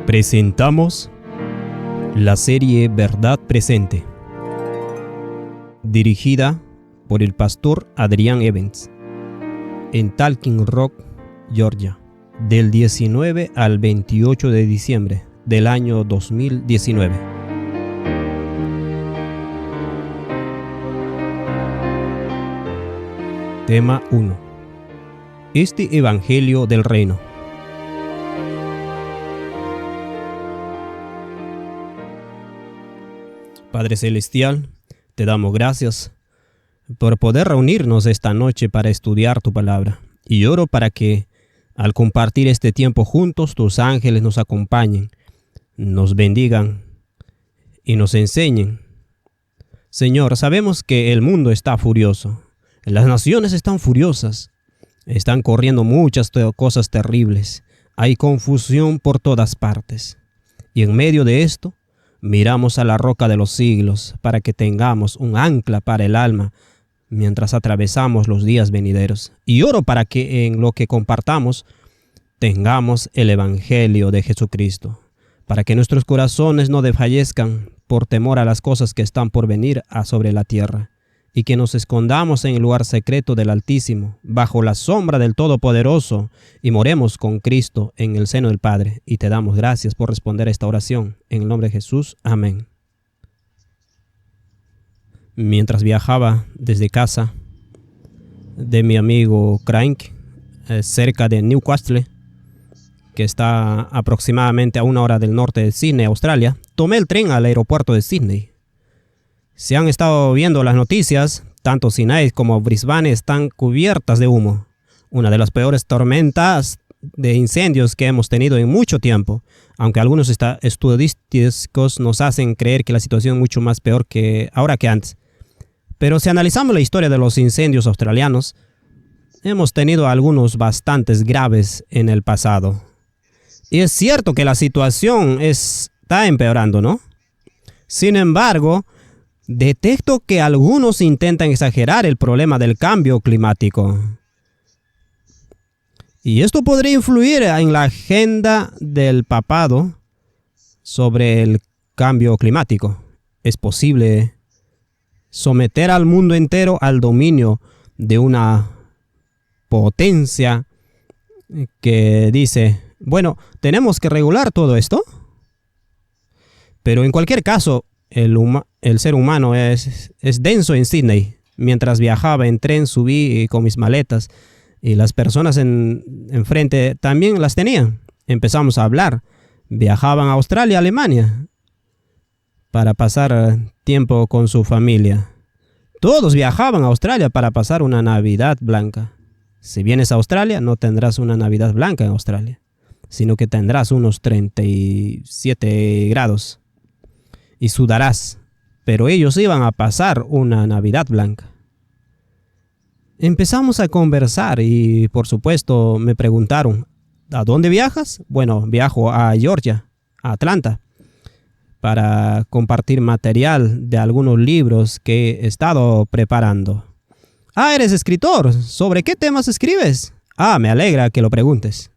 Presentamos la serie Verdad Presente, dirigida por el pastor Adrián Evans, en Talking Rock, Georgia, del 19 al 28 de diciembre del año 2019. Tema 1. Este Evangelio del Reino. Padre Celestial, te damos gracias por poder reunirnos esta noche para estudiar tu palabra. Y oro para que al compartir este tiempo juntos, tus ángeles nos acompañen, nos bendigan y nos enseñen. Señor, sabemos que el mundo está furioso. Las naciones están furiosas. Están corriendo muchas cosas terribles. Hay confusión por todas partes. Y en medio de esto, miramos a la roca de los siglos para que tengamos un ancla para el alma mientras atravesamos los días venideros. Y oro para que en lo que compartamos tengamos el Evangelio de Jesucristo, para que nuestros corazones no desfallezcan por temor a las cosas que están por venir sobre la tierra, y que nos escondamos en el lugar secreto del Altísimo, bajo la sombra del Todopoderoso, y moremos con Cristo en el seno del Padre. Y te damos gracias por responder a esta oración. En el nombre de Jesús. Amén. Mientras viajaba desde casa de mi amigo Crank, cerca de Newcastle, que está aproximadamente a 1 hora del norte de Sydney, Australia, tomé el tren al aeropuerto de Sydney. Si han estado viendo las noticias, tanto Sydney como Brisbane están cubiertas de humo. Una de las peores tormentas de incendios que hemos tenido en mucho tiempo, aunque algunos estadísticos nos hacen creer que la situación es mucho más peor que ahora que antes. Pero si analizamos la historia de los incendios australianos, hemos tenido algunos bastantes graves en el pasado. Y es cierto que la situación está empeorando, ¿no? Sin embargo, detecto que algunos intentan exagerar el problema del cambio climático. Y esto podría influir en la agenda del papado sobre el cambio climático. Es posible someter al mundo entero al dominio de una potencia que dice, bueno, tenemos que regular todo esto. Pero en cualquier caso, el ser humano es denso en Sydney. Mientras viajaba en tren, subí con mis maletas y las personas enfrente también las tenían. Empezamos a hablar. Viajaban a Australia, Alemania, para pasar tiempo con su familia. Todos viajaban a Australia para pasar una Navidad blanca. Si vienes a Australia, no tendrás una Navidad blanca en Australia, sino que tendrás unos 37 grados. Y sudarás, pero ellos iban a pasar una Navidad blanca. Empezamos a conversar y por supuesto me preguntaron, ¿a dónde viajas? Bueno, viajo a Georgia, a Atlanta, para compartir material de algunos libros que he estado preparando. Ah, eres escritor. ¿Sobre qué temas escribes? Ah, me alegra que lo preguntes.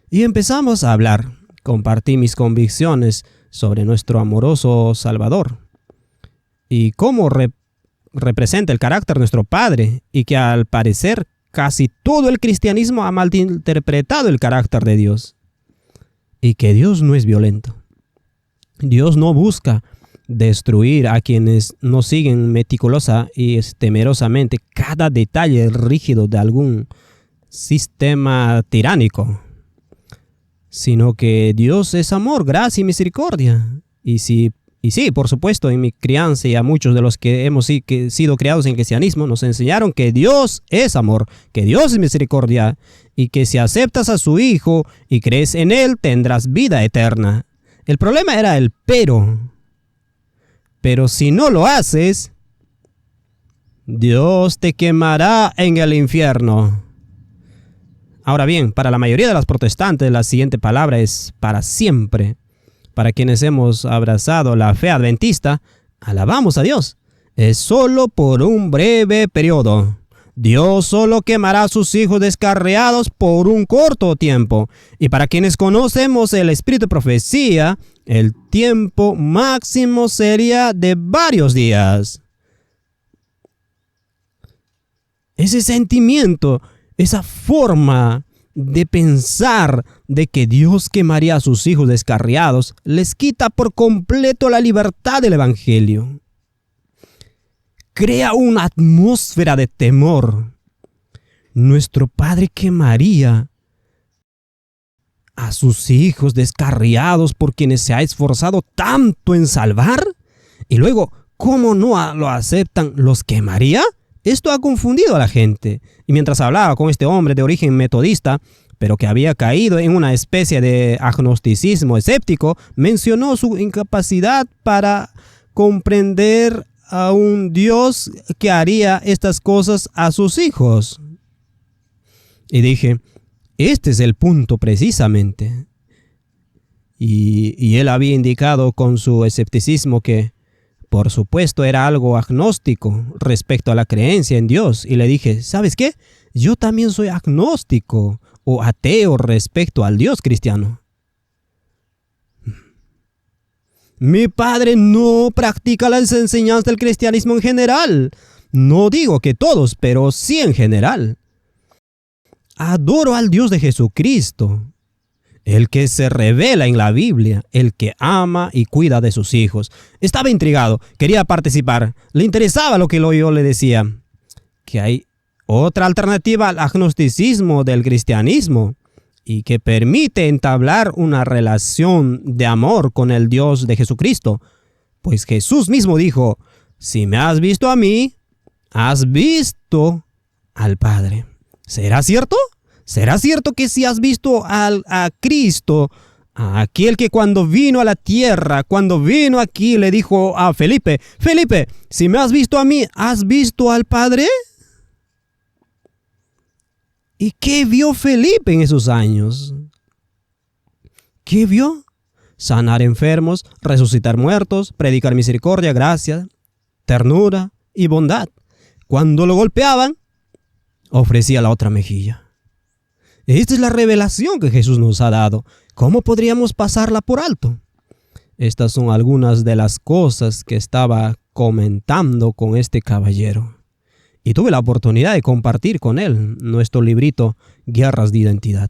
Y empezamos a hablar. Compartí mis convicciones sobre nuestro amoroso Salvador y cómo representa el carácter de nuestro Padre, y que al parecer casi todo el cristianismo ha malinterpretado el carácter de Dios, y que Dios no es violento. Dios no busca destruir a quienes no siguen meticulosa y temerosamente cada detalle rígido de algún sistema tiránico, sino que Dios es amor, gracia y misericordia. Y sí, por supuesto, en mi crianza y a muchos de los que hemos sido criados en el cristianismo, nos enseñaron que Dios es amor, que Dios es misericordia, y que si aceptas a su Hijo y crees en Él, tendrás vida eterna. El problema era el pero. Pero si no lo haces, Dios te quemará en el infierno. Ahora bien, para la mayoría de los protestantes, la siguiente palabra es para siempre. Para quienes hemos abrazado la fe adventista, alabamos a Dios. Es solo por un breve periodo. Dios solo quemará a sus hijos descarriados por un corto tiempo. Y para quienes conocemos el espíritu de profecía, el tiempo máximo sería de varios días. Ese sentimiento, esa forma de pensar de que Dios quemaría a sus hijos descarriados, les quita por completo la libertad del evangelio. Crea una atmósfera de temor. Nuestro Padre quemaría a sus hijos descarriados por quienes se ha esforzado tanto en salvar. Y luego, ¿cómo no lo aceptan? ¿Los quemaría? Esto ha confundido a la gente. Y mientras hablaba con este hombre de origen metodista, pero que había caído en una especie de agnosticismo escéptico, mencionó su incapacidad para comprender a un Dios que haría estas cosas a sus hijos. Y dije, este es el punto precisamente. Y él había indicado con su escepticismo que, por supuesto, era algo agnóstico respecto a la creencia en Dios. Y le dije, ¿sabes qué? Yo también soy agnóstico o ateo respecto al Dios cristiano. Mi padre no practica las enseñanzas del cristianismo en general. No digo que todos, pero sí en general. Adoro al Dios de Jesucristo, el que se revela en la Biblia, el que ama y cuida de sus hijos. Estaba intrigado, quería participar, le interesaba lo que yo le decía, que hay otra alternativa al agnosticismo del cristianismo y que permite entablar una relación de amor con el Dios de Jesucristo. Pues Jesús mismo dijo, si me has visto a mí, has visto al Padre. ¿Será cierto? ¿Será cierto que si has visto a Cristo, a aquel que cuando vino a la tierra, cuando vino aquí, le dijo a Felipe, Felipe, si me has visto a mí, ¿has visto al Padre? ¿Y qué vio Felipe en esos años? ¿Qué vio? Sanar enfermos, resucitar muertos, predicar misericordia, gracia, ternura y bondad. Cuando lo golpeaban, ofrecía la otra mejilla. Esta es la revelación que Jesús nos ha dado. ¿Cómo podríamos pasarla por alto? Estas son algunas de las cosas que estaba comentando con este caballero. Y tuve la oportunidad de compartir con él nuestro librito Guerras de Identidad.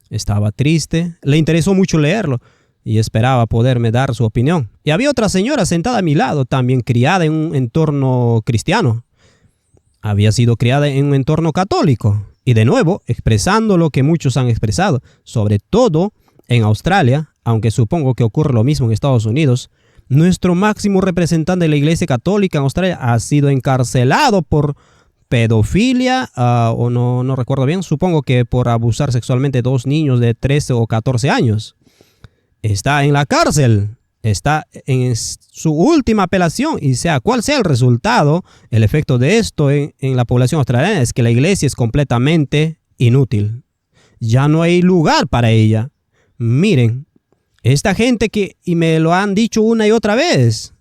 Estaba triste, le interesó mucho leerlo y esperaba poderme dar su opinión. Y había otra señora sentada a mi lado, también criada en un entorno cristiano. Había sido criada en un entorno católico. Y de nuevo, expresando lo que muchos han expresado, sobre todo en Australia, aunque supongo que ocurre lo mismo en Estados Unidos, nuestro máximo representante de la Iglesia Católica en Australia ha sido encarcelado por pedofilia, o no recuerdo bien, supongo que por abusar sexualmente de 2 niños de 13 o 14 años. Está en la cárcel, está en su última apelación, y sea cual sea el resultado, el efecto de esto en la población australiana es que la iglesia es completamente inútil. Ya no hay lugar para ella. Miren, esta gente y me lo han dicho una y otra vez,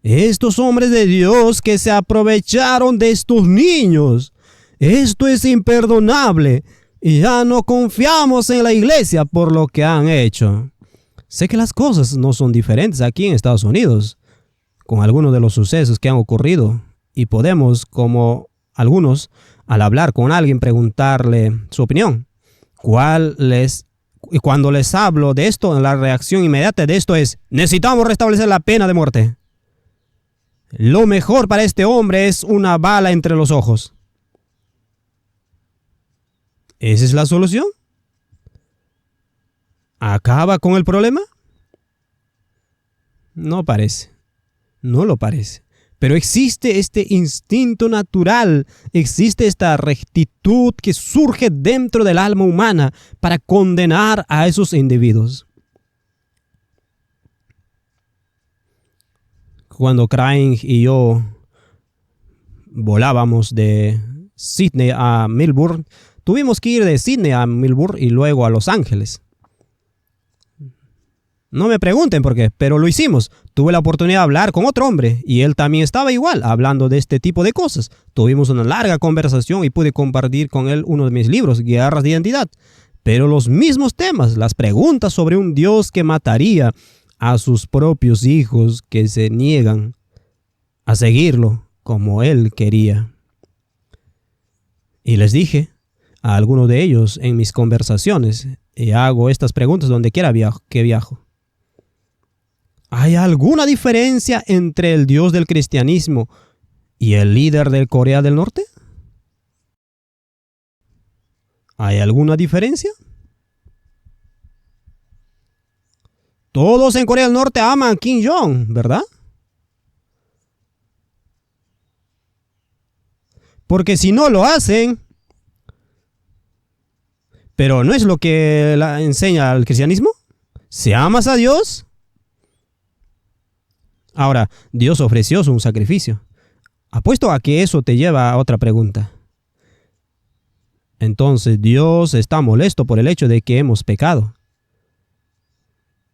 estos hombres de Dios que se aprovecharon de estos niños, esto es imperdonable y ya no confiamos en la iglesia por lo que han hecho. Sé que las cosas no son diferentes aquí en Estados Unidos, con algunos de los sucesos que han ocurrido, y podemos, como algunos, al hablar con alguien, preguntarle su opinión. Y cuando les hablo de esto, la reacción inmediata de esto es, necesitamos restablecer la pena de muerte. Lo mejor para este hombre es una bala entre los ojos. ¿Esa es la solución? ¿Acaba con el problema? No parece. No lo parece. Pero existe este instinto natural, existe esta rectitud que surge dentro del alma humana para condenar a esos individuos. Cuando Craig y yo volábamos de Sydney a Melbourne, tuvimos que ir de Sydney a Melbourne y luego a Los Ángeles. No me pregunten por qué, pero lo hicimos. Tuve la oportunidad de hablar con otro hombre y él también estaba igual, hablando de este tipo de cosas. Tuvimos una larga conversación y pude compartir con él uno de mis libros, Guerras de Identidad. Pero los mismos temas, las preguntas sobre un Dios que mataría a sus propios hijos que se niegan a seguirlo como él quería. Y les dije a algunos de ellos en mis conversaciones, y hago estas preguntas donde quiera que viajo. ¿Hay alguna diferencia entre el Dios del cristianismo y el líder de Corea del Norte? ¿Hay alguna diferencia? Todos en Corea del Norte aman a Kim Jong, ¿verdad? Porque si no lo hacen, pero no es lo que enseña el cristianismo. Si amas a Dios, ahora Dios ofreció un sacrificio. Apuesto a que eso te lleva a otra pregunta. Entonces Dios está molesto por el hecho de que hemos pecado.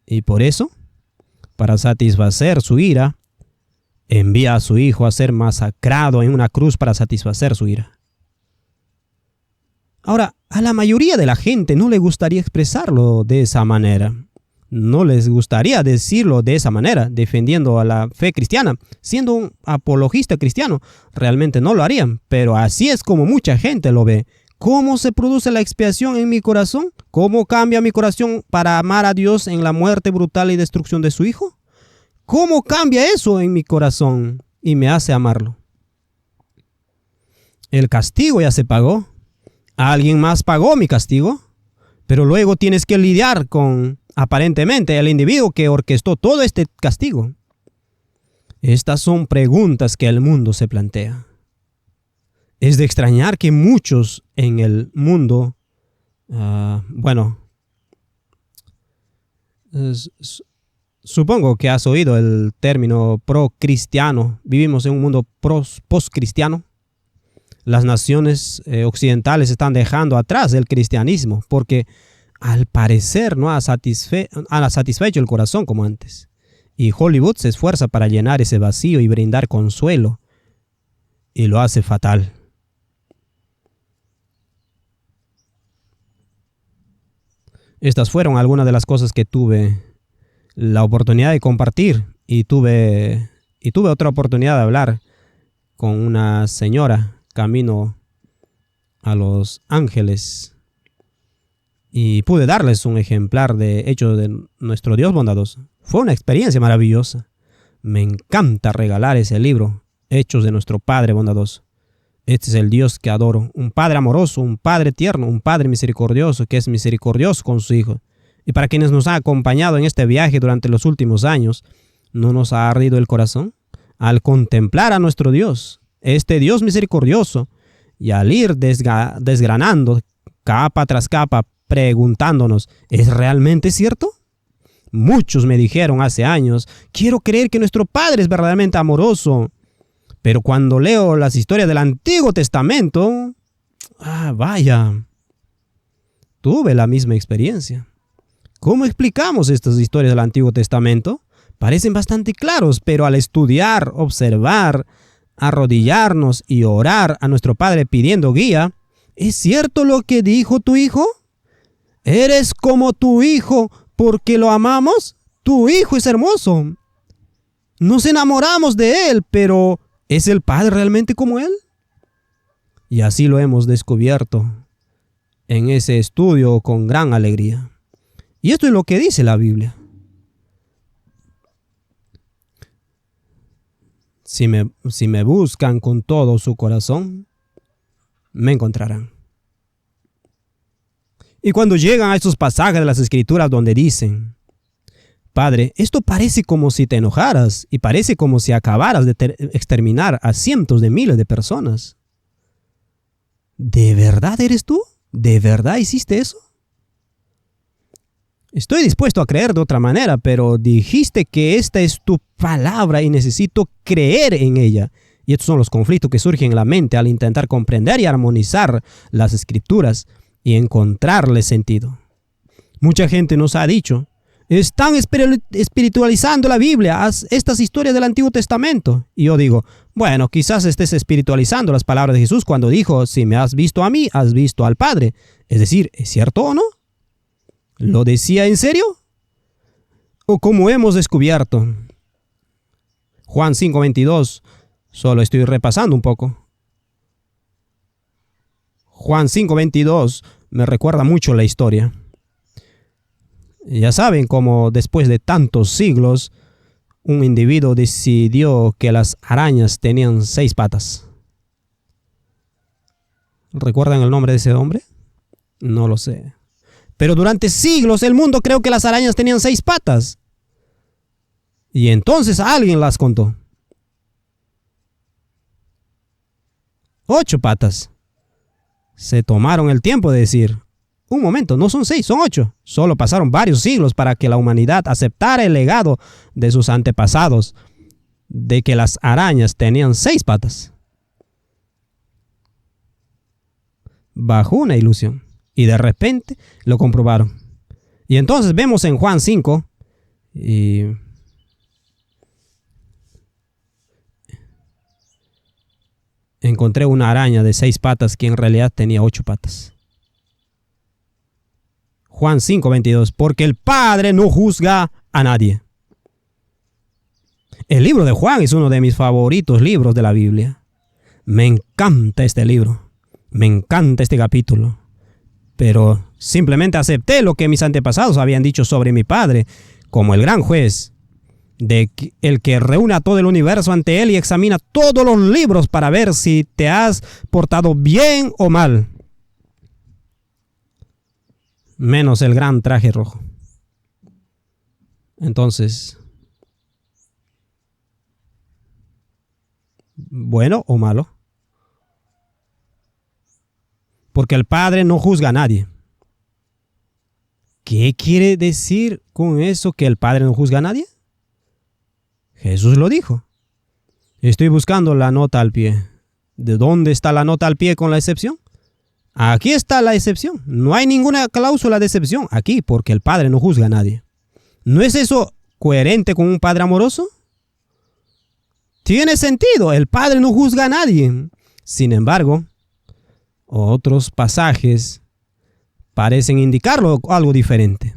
Y por eso, para satisfacer su ira, envía a su hijo a ser masacrado en una cruz para satisfacer su ira. Ahora, a la mayoría de la gente no le gustaría expresarlo de esa manera. No les gustaría decirlo de esa manera, defendiendo a la fe cristiana. Siendo un apologista cristiano, realmente no lo harían, pero así es como mucha gente lo ve. ¿Cómo se produce la expiación en mi corazón? ¿Cómo cambia mi corazón para amar a Dios en la muerte brutal y destrucción de su Hijo? ¿Cómo cambia eso en mi corazón y me hace amarlo? El castigo ya se pagó. Alguien más pagó mi castigo, pero luego tienes que lidiar con, aparentemente, el individuo que orquestó todo este castigo. Estas son preguntas que el mundo se plantea. Es de extrañar que muchos en el mundo, supongo que has oído el término pro-cristiano. Vivimos en un mundo post-cristiano. Las naciones occidentales están dejando atrás el cristianismo porque al parecer no ha satisfecho el corazón como antes. Y Hollywood se esfuerza para llenar ese vacío y brindar consuelo. Y lo hace fatal. Estas fueron algunas de las cosas que tuve la oportunidad de compartir. Y tuve otra oportunidad de hablar con una señora camino a Los Ángeles y pude darles un ejemplar de Hechos de nuestro Dios bondadoso. Fue una experiencia maravillosa. Me encanta regalar ese libro, Hechos de nuestro Padre bondadoso. Este es el Dios que adoro, un Padre amoroso, un Padre tierno, un Padre misericordioso que es misericordioso con su Hijo. Y para quienes nos han acompañado en este viaje durante los últimos años, ¿no nos ha ardido el corazón al contemplar a nuestro Dios? Este Dios misericordioso, y al ir desgranando capa tras capa, preguntándonos, ¿es realmente cierto? Muchos me dijeron hace años, quiero creer que nuestro Padre es verdaderamente amoroso. Pero cuando leo las historias del Antiguo Testamento, tuve la misma experiencia. ¿Cómo explicamos estas historias del Antiguo Testamento? Parecen bastante claros, pero al estudiar, observar, arrodillarnos y orar a nuestro Padre pidiendo guía, ¿es cierto lo que dijo tu Hijo? ¿Eres como tu Hijo porque lo amamos? Tu Hijo es hermoso. Nos enamoramos de Él, pero ¿es el Padre realmente como Él? Y así lo hemos descubierto en ese estudio con gran alegría. Y esto es lo que dice la Biblia. Si me buscan con todo su corazón, me encontrarán. Y cuando llegan a estos pasajes de las Escrituras donde dicen, Padre, esto parece como si te enojaras y parece como si acabaras de exterminar a cientos de miles de personas. ¿De verdad eres tú? ¿De verdad hiciste eso? Estoy dispuesto a creer de otra manera, pero dijiste que esta es tu palabra y necesito creer en ella. Y estos son los conflictos que surgen en la mente al intentar comprender y armonizar las Escrituras y encontrarle sentido. Mucha gente nos ha dicho, Están espiritualizando la Biblia, estas historias del Antiguo Testamento. Y yo digo, bueno, quizás estés espiritualizando las palabras de Jesús cuando dijo, si me has visto a mí, has visto al Padre. Es decir, ¿es cierto o no? ¿Lo decía en serio? ¿O como hemos descubierto? Juan 5:22, solo estoy repasando un poco. Juan 5:22 me recuerda mucho la historia. Ya saben cómo después de tantos siglos, un individuo decidió que las arañas tenían 6 patas. ¿Recuerdan el nombre de ese hombre? No lo sé. Pero durante siglos el mundo creyó que las arañas tenían 6 patas. Y entonces alguien las contó. 8 patas. Se tomaron el tiempo de decir, un momento, no son 6, son 8. Solo pasaron varios siglos para que la humanidad aceptara el legado de sus antepasados, de que las arañas tenían 6 patas. Bajo una ilusión. Y de repente lo comprobaron. Y entonces vemos en Juan 5, y encontré una araña de 6 patas que en realidad tenía 8 patas. Juan 5:22, porque el Padre no juzga a nadie. El libro de Juan es uno de mis favoritos libros de la Biblia. Me encanta este libro, me encanta este capítulo, pero simplemente acepté lo que mis antepasados habían dicho sobre mi Padre como el gran juez, el que reúne a todo el universo ante él y examina todos los libros para ver si te has portado bien o mal. Menos el gran traje rojo. Entonces, ¿bueno o malo? Porque el Padre no juzga a nadie. ¿Qué quiere decir con eso que el Padre no juzga a nadie? Jesús lo dijo. Estoy buscando la nota al pie. ¿De dónde está la nota al pie con la excepción? Aquí está la excepción. No hay ninguna cláusula de excepción aquí porque el Padre no juzga a nadie. ¿No es eso coherente con un Padre amoroso? Tiene sentido. El Padre no juzga a nadie. Sin embargo, otros pasajes parecen indicarlo algo diferente.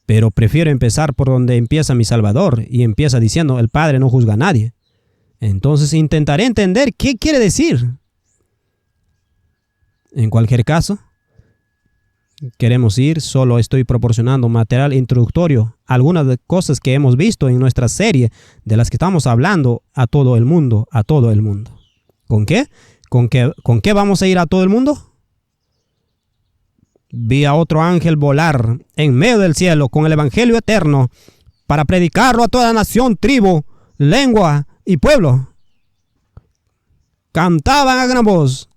Pero prefiero empezar por donde empieza mi Salvador y empieza diciendo el Padre no juzga a nadie. Entonces intentaré entender qué quiere decir. En cualquier caso, queremos ir, solo estoy proporcionando material introductorio, algunas de cosas que hemos visto en nuestra serie, de las que estamos hablando a todo el mundo, a todo el mundo. ¿Con qué? ¿Con qué vamos a ir a todo el mundo? Vi a otro ángel volar en medio del cielo con el evangelio eterno para predicarlo a toda nación, tribu, lengua y pueblo. Cantaban a gran voz: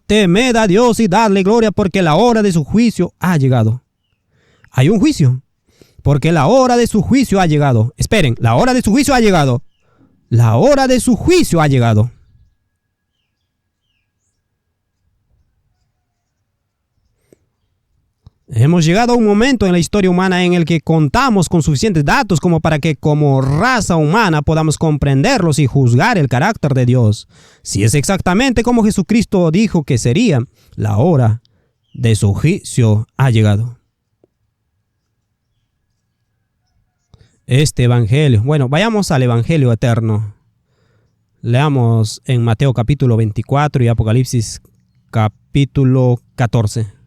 temed a Dios y dadle gloria porque la hora de su juicio ha llegado. Hay un juicio, porque la hora de su juicio ha llegado. Esperen, la hora de su juicio ha llegado. La hora de su juicio ha llegado. Hemos llegado a un momento en la historia humana en el que contamos con suficientes datos como para que como raza humana podamos comprenderlos y juzgar el carácter de Dios. Si es exactamente como Jesucristo dijo que sería, la hora de su juicio ha llegado. Este evangelio, bueno, vayamos al evangelio eterno. Leamos en Mateo capítulo 24 y Apocalipsis capítulo 14.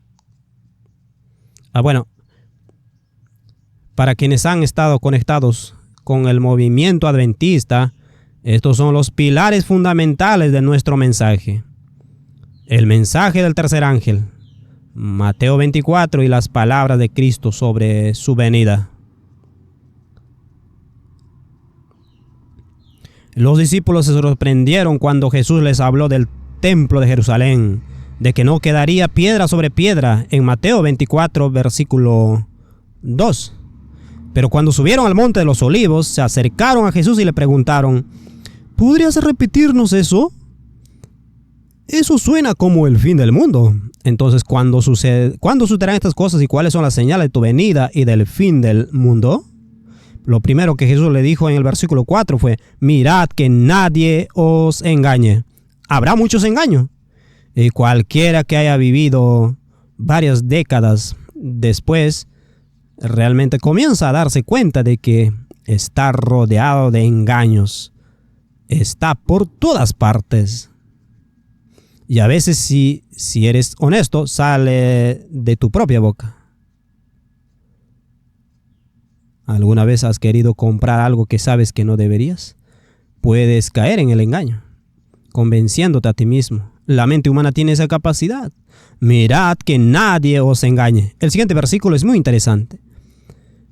Bueno, para quienes han estado conectados con el movimiento adventista, estos son los pilares fundamentales de nuestro mensaje. El mensaje del tercer ángel, Mateo 24 y las palabras de Cristo sobre su venida. Los discípulos se sorprendieron cuando Jesús les habló del templo de Jerusalén, de que no quedaría piedra sobre piedra en Mateo 24, versículo 2. Pero cuando subieron al monte de los olivos, se acercaron a Jesús y le preguntaron: ¿podrías repetirnos eso? Eso suena como el fin del mundo. Entonces, ¿cuándo sucederán estas cosas y cuáles son las señales de tu venida y del fin del mundo? Lo primero que Jesús le dijo en el versículo 4 fue: mirad que nadie os engañe. Habrá muchos engaños. Y cualquiera que haya vivido varias décadas después, realmente comienza a darse cuenta de que está rodeado de engaños. Está por todas partes. Y a veces, si eres honesto, sale de tu propia boca. ¿Alguna vez has querido comprar algo que sabes que no deberías? Puedes caer en el engaño, convenciéndote a ti mismo. La mente humana tiene esa capacidad. Mirad que nadie os engañe. El siguiente versículo es muy interesante.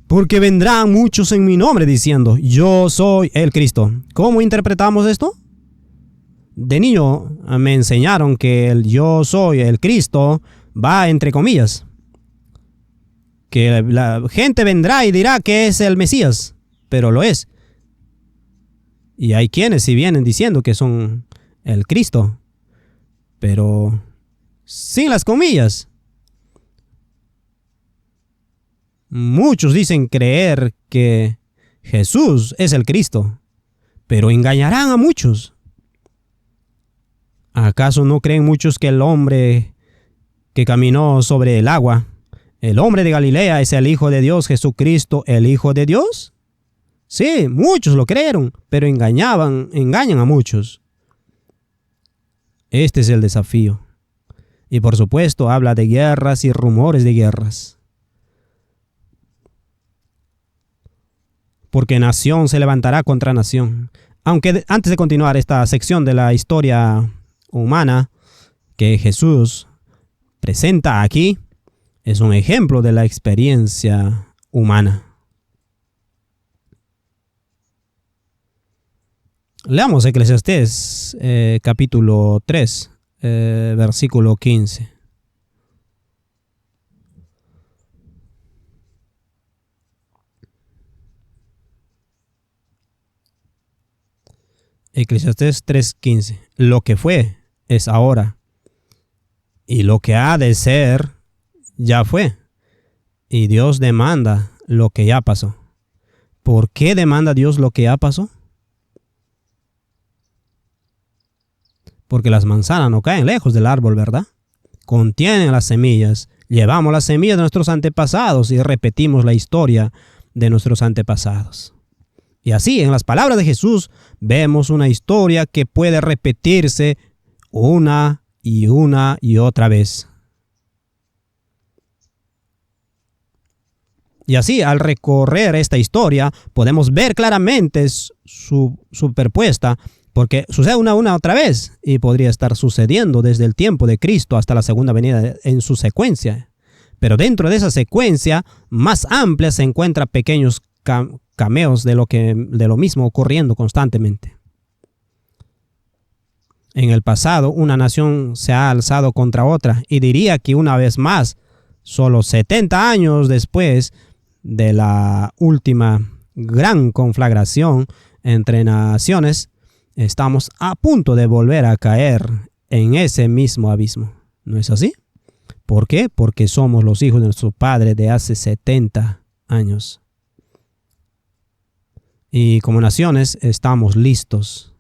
Porque vendrán muchos en mi nombre diciendo: yo soy el Cristo. ¿Cómo interpretamos esto? De niño me enseñaron que el yo soy el Cristo va entre comillas. Que la gente vendrá y dirá que es el Mesías, pero lo es. Y hay quienes sí vienen diciendo que son el Cristo, pero sin las comillas. Muchos dicen creer que Jesús es el Cristo, pero engañarán a muchos. ¿Acaso no creen muchos que el hombre que caminó sobre el agua, el hombre de Galilea, es el Hijo de Dios, Jesucristo, el Hijo de Dios? Sí, muchos lo creyeron, pero engañan a muchos. Este es el desafío. Y por supuesto habla de guerras y rumores de guerras. Porque nación se levantará contra nación. Aunque antes de continuar esta sección de la historia humana que Jesús presenta aquí, es un ejemplo de la experiencia humana. Leamos Eclesiastés capítulo 3, versículo 15. Eclesiastés 3:15. Lo que fue es ahora, y lo que ha de ser ya fue, y Dios demanda lo que ya pasó. ¿Por qué demanda Dios lo que ya pasó? Porque las manzanas no caen lejos del árbol, ¿verdad? Contienen las semillas. Llevamos las semillas de nuestros antepasados y repetimos la historia de nuestros antepasados. Y así, en las palabras de Jesús, vemos una historia que puede repetirse una y otra vez. Y así, al recorrer esta historia, podemos ver claramente su superpuesta, porque sucede una otra vez y podría estar sucediendo desde el tiempo de Cristo hasta la segunda venida en su secuencia. Pero dentro de esa secuencia más amplia se encuentran pequeños cameos de lo mismo ocurriendo constantemente. En el pasado, una nación se ha alzado contra otra, y diría que una vez más, solo 70 años después de la última gran conflagración entre naciones, estamos a punto de volver a caer en ese mismo abismo. ¿No es así? ¿Por qué? Porque somos los hijos de nuestro Padre de hace 70 años. Y como naciones estamos listos.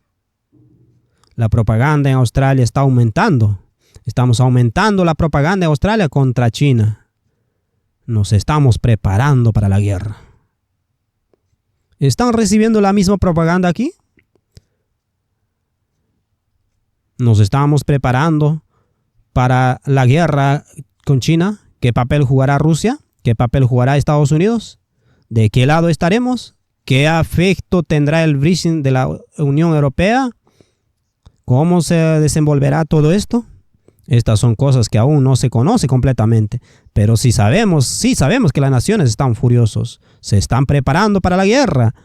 La propaganda en Australia está aumentando. Estamos aumentando la propaganda en Australia contra China. Nos estamos preparando para la guerra. ¿Están recibiendo la misma propaganda aquí? Nos estamos preparando para la guerra con China. ¿Qué papel jugará Rusia? ¿Qué papel jugará Estados Unidos? ¿De qué lado estaremos? ¿Qué efecto tendrá el Brexit de la Unión Europea? ¿Cómo se desenvolverá todo esto? Estas son cosas que aún no se conoce completamente, pero sí sabemos que las naciones están furiosos, se están preparando para la guerra.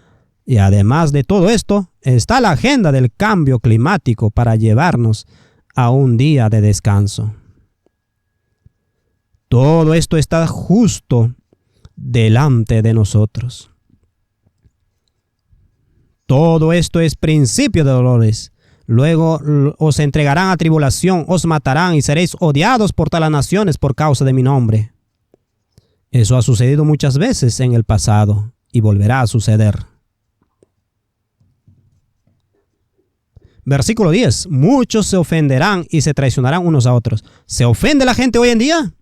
Y además de todo esto, está la agenda del cambio climático para llevarnos a un día de descanso. Todo esto está justo delante de nosotros. Todo esto es principio de dolores. Luego os entregarán a tribulación, os matarán y seréis odiados por todas las naciones por causa de mi nombre. Eso ha sucedido muchas veces en el pasado y volverá a suceder. Versículo 10. Muchos se ofenderán y se traicionarán unos a otros. ¿Se ofende la gente hoy en día?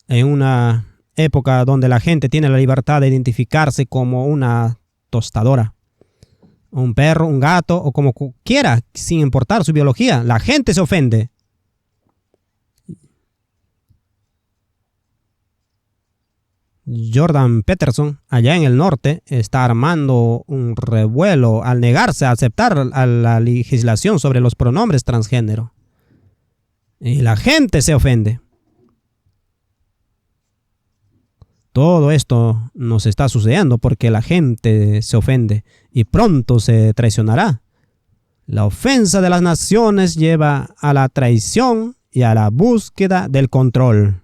En una época donde la gente tiene la libertad de identificarse como una tostadora, un perro, un gato o como quiera, sin importar su biología, la gente se ofende. Jordan Peterson, allá en el norte, está armando un revuelo al negarse a aceptar a la legislación sobre los pronombres transgénero. Y la gente se ofende. Todo esto nos está sucediendo porque la gente se ofende y pronto se traicionará. La ofensa de las naciones lleva a la traición y a la búsqueda del control.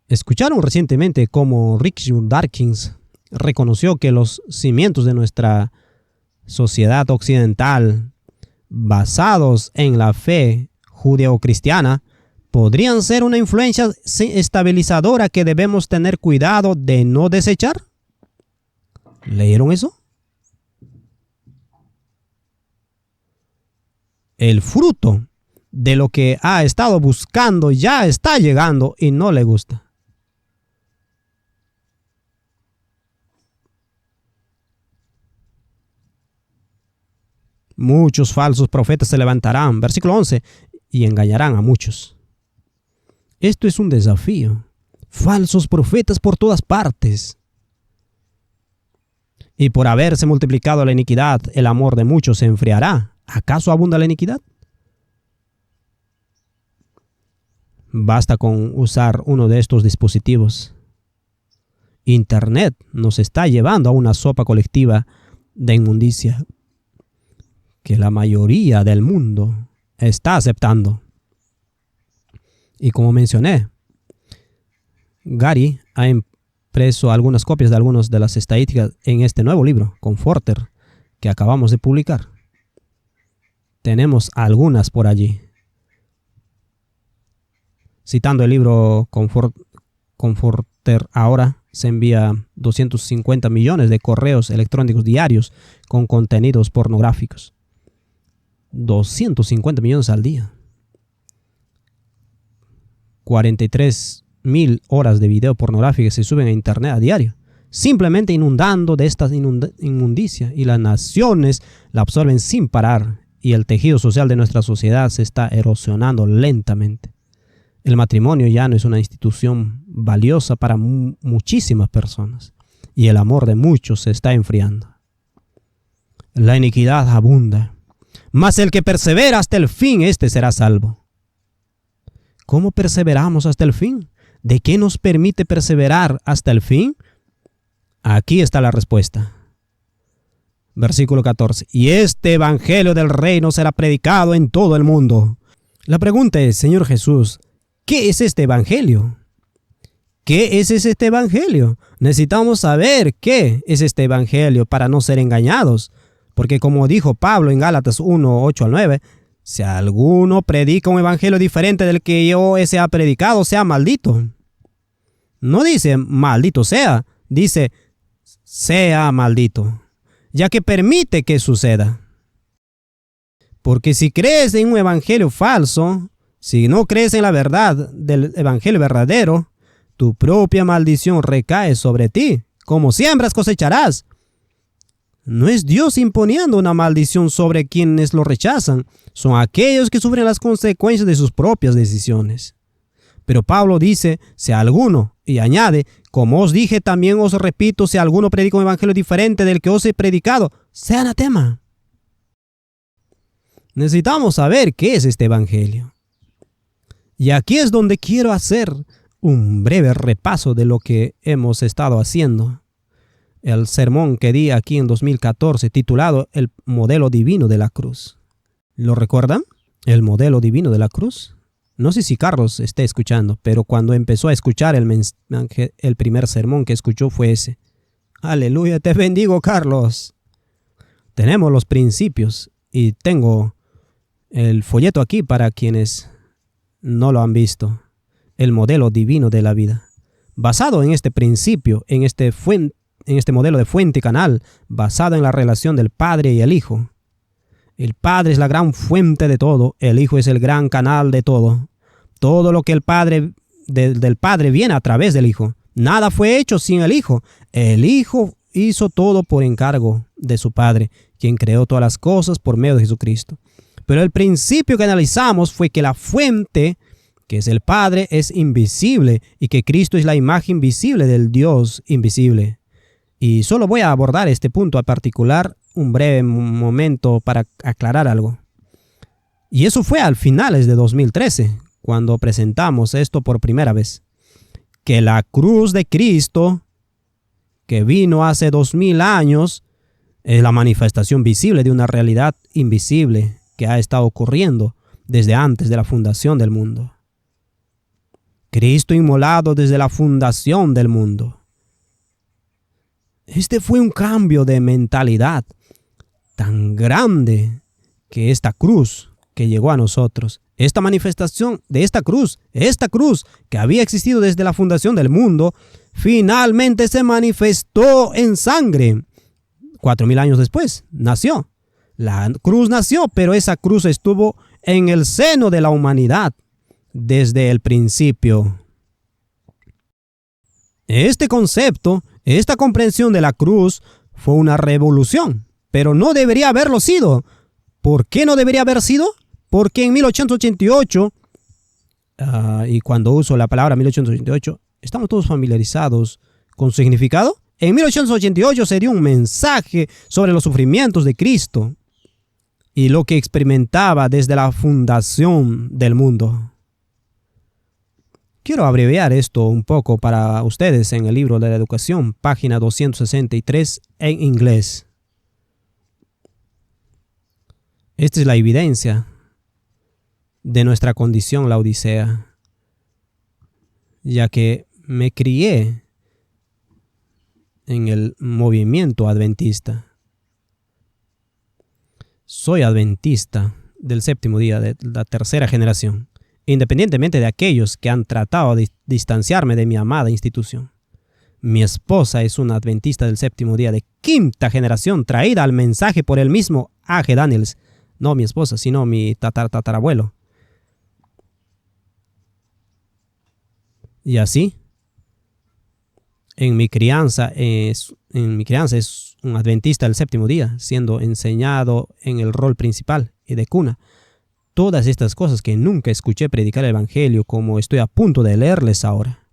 Escucharon recientemente cómo Richard Dawkins reconoció que los cimientos de nuestra sociedad occidental, basados en la fe judeocristiana, podrían ser una influencia estabilizadora que debemos tener cuidado de no desechar. ¿Leyeron eso? El fruto de lo que ha estado buscando ya está llegando y no le gusta. Muchos falsos profetas se levantarán, versículo 11, y engañarán a muchos. Esto es un desafío. Falsos profetas por todas partes. Y por haberse multiplicado la iniquidad, el amor de muchos se enfriará. ¿Acaso abunda la iniquidad? Basta con usar uno de estos dispositivos. Internet nos está llevando a una sopa colectiva de inmundicia que la mayoría del mundo está aceptando. Y como mencioné, Gary ha impreso algunas copias de algunas de las estadísticas en este nuevo libro, Comforter, que acabamos de publicar. Tenemos algunas por allí. Citando el libro Comforter, ahora se envía 250 millones de correos electrónicos diarios con contenidos pornográficos. 250 millones al día. 43,000 horas de video pornográfico se suben a internet a diario, simplemente inundando de esta inmundicia, y las naciones la absorben sin parar, y el tejido social de nuestra sociedad se está erosionando lentamente. El matrimonio ya no es una institución valiosa para muchísimas personas, y el amor de muchos se está enfriando. La iniquidad abunda, mas el que persevera hasta el fin, éste será salvo. ¿Cómo perseveramos hasta el fin? ¿De qué nos permite perseverar hasta el fin? Aquí está la respuesta. Versículo 14. Y este evangelio del reino será predicado en todo el mundo. La pregunta es, Señor Jesús, ¿qué es este evangelio? ¿Qué es este evangelio? Necesitamos saber qué es este evangelio para no ser engañados. Porque como dijo Pablo en Gálatas 1, 8 al 9, si alguno predica un evangelio diferente del que yo he predicado, sea maldito. No dice maldito sea, dice sea maldito, ya que permite que suceda. Porque si crees en un evangelio falso, si no crees en la verdad del evangelio verdadero, tu propia maldición recae sobre ti. Como siembras cosecharás. No es Dios imponiendo una maldición sobre quienes lo rechazan, son aquellos que sufren las consecuencias de sus propias decisiones. Pero Pablo dice, si alguno, y añade, como os dije también os repito, si alguno predica un evangelio diferente del que os he predicado, sea anatema. Necesitamos saber qué es este evangelio. Y aquí es donde quiero hacer un breve repaso de lo que hemos estado haciendo. El sermón que di aquí en 2014, titulado El modelo divino de la cruz. ¿Lo recuerdan? El modelo divino de la cruz. No sé si Carlos esté escuchando, pero cuando empezó a escuchar el primer sermón que escuchó fue ese. Aleluya, te bendigo, Carlos. Tenemos los principios y tengo el folleto aquí para quienes no lo han visto. El modelo divino de la vida. Basado en este principio, en este modelo de fuente y canal, basado en la relación del Padre y el Hijo. El Padre es la gran fuente de todo, el Hijo es el gran canal de todo. Todo lo que el Padre del Padre viene a través del Hijo. Nada fue hecho sin el Hijo. El Hijo hizo todo por encargo de su Padre, quien creó todas las cosas por medio de Jesucristo. Pero el principio que analizamos fue que la fuente, que es el Padre, es invisible y que Cristo es la imagen visible del Dios invisible. Y solo voy a abordar este punto a particular un breve momento para aclarar algo. Y eso fue al finales de 2013, cuando presentamos esto por primera vez. Que la cruz de Cristo, que vino hace 2000 años, es la manifestación visible de una realidad invisible que ha estado ocurriendo desde antes de la fundación del mundo. Cristo inmolado desde la fundación del mundo. Este fue un cambio de mentalidad tan grande que esta cruz que llegó a nosotros, esta manifestación de esta cruz que había existido desde la fundación del mundo, finalmente se manifestó en sangre. 4000 años después nació. La cruz nació, pero esa cruz estuvo en el seno de la humanidad desde el principio. Este concepto, esta comprensión de la cruz fue una revolución, pero no debería haberlo sido. ¿Por qué no debería haber sido? Porque en 1888, y cuando uso la palabra 1888, estamos todos familiarizados con su significado. En 1888 se dio un mensaje sobre los sufrimientos de Cristo y lo que experimentaba desde la fundación del mundo. Quiero abreviar esto un poco para ustedes en el libro de la educación, página 263 en inglés. Esta es la evidencia de nuestra condición laodicea, ya que me crié en el movimiento adventista. Soy adventista del séptimo día, de la tercera generación, independientemente de aquellos que han tratado de distanciarme de mi amada institución. Mi esposa es una adventista del séptimo día de quinta generación, traída al mensaje por el mismo A.G. Daniels. No mi esposa, sino mi tatarabuelo. Y así, en mi crianza es un adventista del séptimo día, siendo enseñado en el rol principal y de cuna. Todas estas cosas que nunca escuché predicar el evangelio, como estoy a punto de leerles ahora.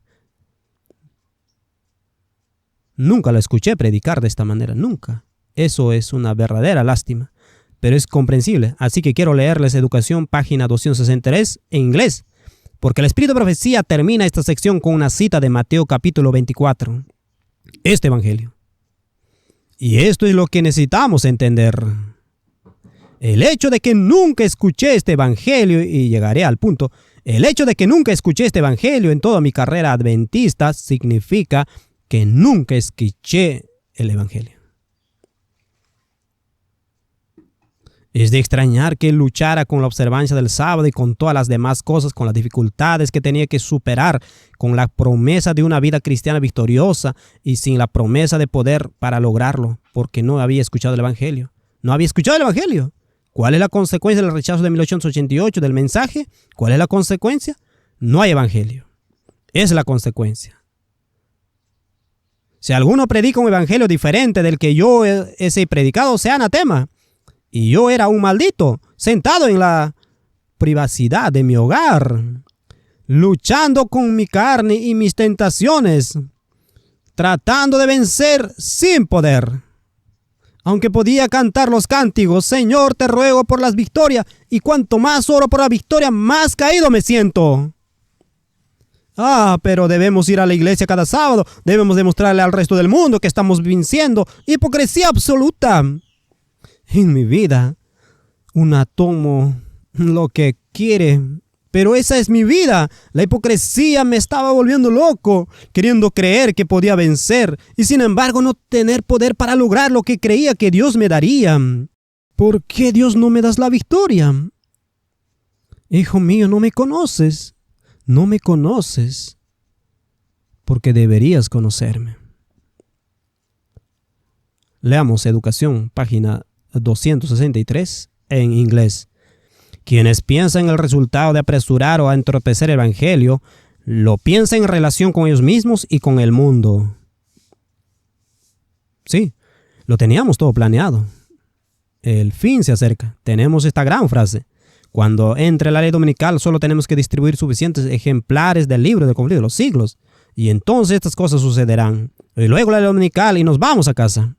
Nunca lo escuché predicar de esta manera, nunca. Eso es una verdadera lástima, pero es comprensible. Así que quiero leerles Educación, página 263 en inglés, porque el Espíritu de Profecía termina esta sección con una cita de Mateo capítulo 24. Este evangelio. Y esto es lo que necesitamos entender. El hecho de que nunca escuché este evangelio, y llegaré al punto, el hecho de que nunca escuché este evangelio en toda mi carrera adventista significa que nunca escuché el evangelio. Es de extrañar que él luchara con la observancia del sábado y con todas las demás cosas, con las dificultades que tenía que superar, con la promesa de una vida cristiana victoriosa y sin la promesa de poder para lograrlo, porque no había escuchado el evangelio. No había escuchado el evangelio. ¿Cuál es la consecuencia del rechazo de 1888 del mensaje? ¿Cuál es la consecuencia? No hay evangelio. Es la consecuencia. Si alguno predica un evangelio diferente del que yo he predicado, sea anatema. Y yo era un maldito, sentado en la privacidad de mi hogar, luchando con mi carne y mis tentaciones, tratando de vencer sin poder. Aunque podía cantar los cánticos, Señor, te ruego por las victorias, y cuanto más oro por la victoria, más caído me siento. Pero debemos ir a la iglesia cada sábado, debemos demostrarle al resto del mundo que estamos venciendo. Hipocresía absoluta. En mi vida, un átomo lo que quiere Pero esa es mi vida. La hipocresía me estaba volviendo loco, queriendo creer que podía vencer y sin embargo no tener poder para lograr lo que creía que Dios me daría. ¿Por qué Dios no me das la victoria? Hijo mío, no me conoces. No me conoces porque deberías conocerme. Leamos Educación, página 263 en inglés. Quienes piensan en el resultado de apresurar o entorpecer el evangelio, lo piensan en relación con ellos mismos y con el mundo. Sí, lo teníamos todo planeado. El fin se acerca. Tenemos esta gran frase. Cuando entre la ley dominical, solo tenemos que distribuir suficientes ejemplares del libro del conflicto de los siglos. Y entonces estas cosas sucederán. Y luego la ley dominical y nos vamos a casa.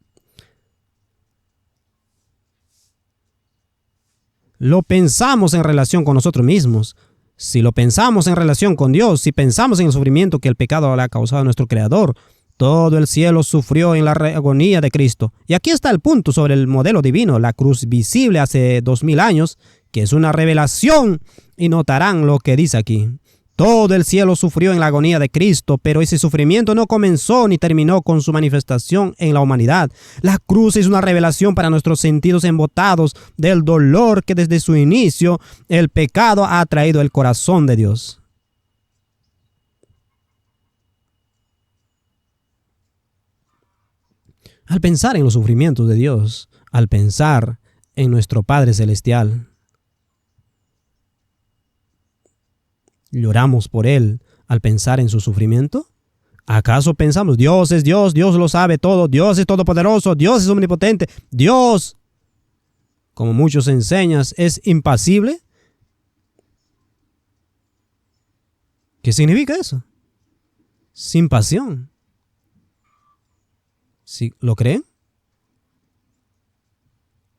Lo pensamos en relación con nosotros mismos. Si lo pensamos en relación con Dios, si pensamos en el sufrimiento que el pecado le ha causado a nuestro Creador, todo el cielo sufrió en la agonía de Cristo. Y aquí está el punto sobre el modelo divino, la cruz visible hace 2000 años, que es una revelación, y notarán lo que dice aquí. Todo el cielo sufrió en la agonía de Cristo, pero ese sufrimiento no comenzó ni terminó con su manifestación en la humanidad. La cruz es una revelación para nuestros sentidos embotados del dolor que desde su inicio el pecado ha traído al corazón de Dios. Al pensar en los sufrimientos de Dios, al pensar en nuestro Padre Celestial, ¿lloramos por Él al pensar en su sufrimiento? ¿Acaso pensamos, Dios es Dios, Dios lo sabe todo, Dios es todopoderoso, Dios es omnipotente, Dios, como muchos enseñan, es impasible? ¿Qué significa eso? Sin pasión. ¿Sí? ¿Lo creen?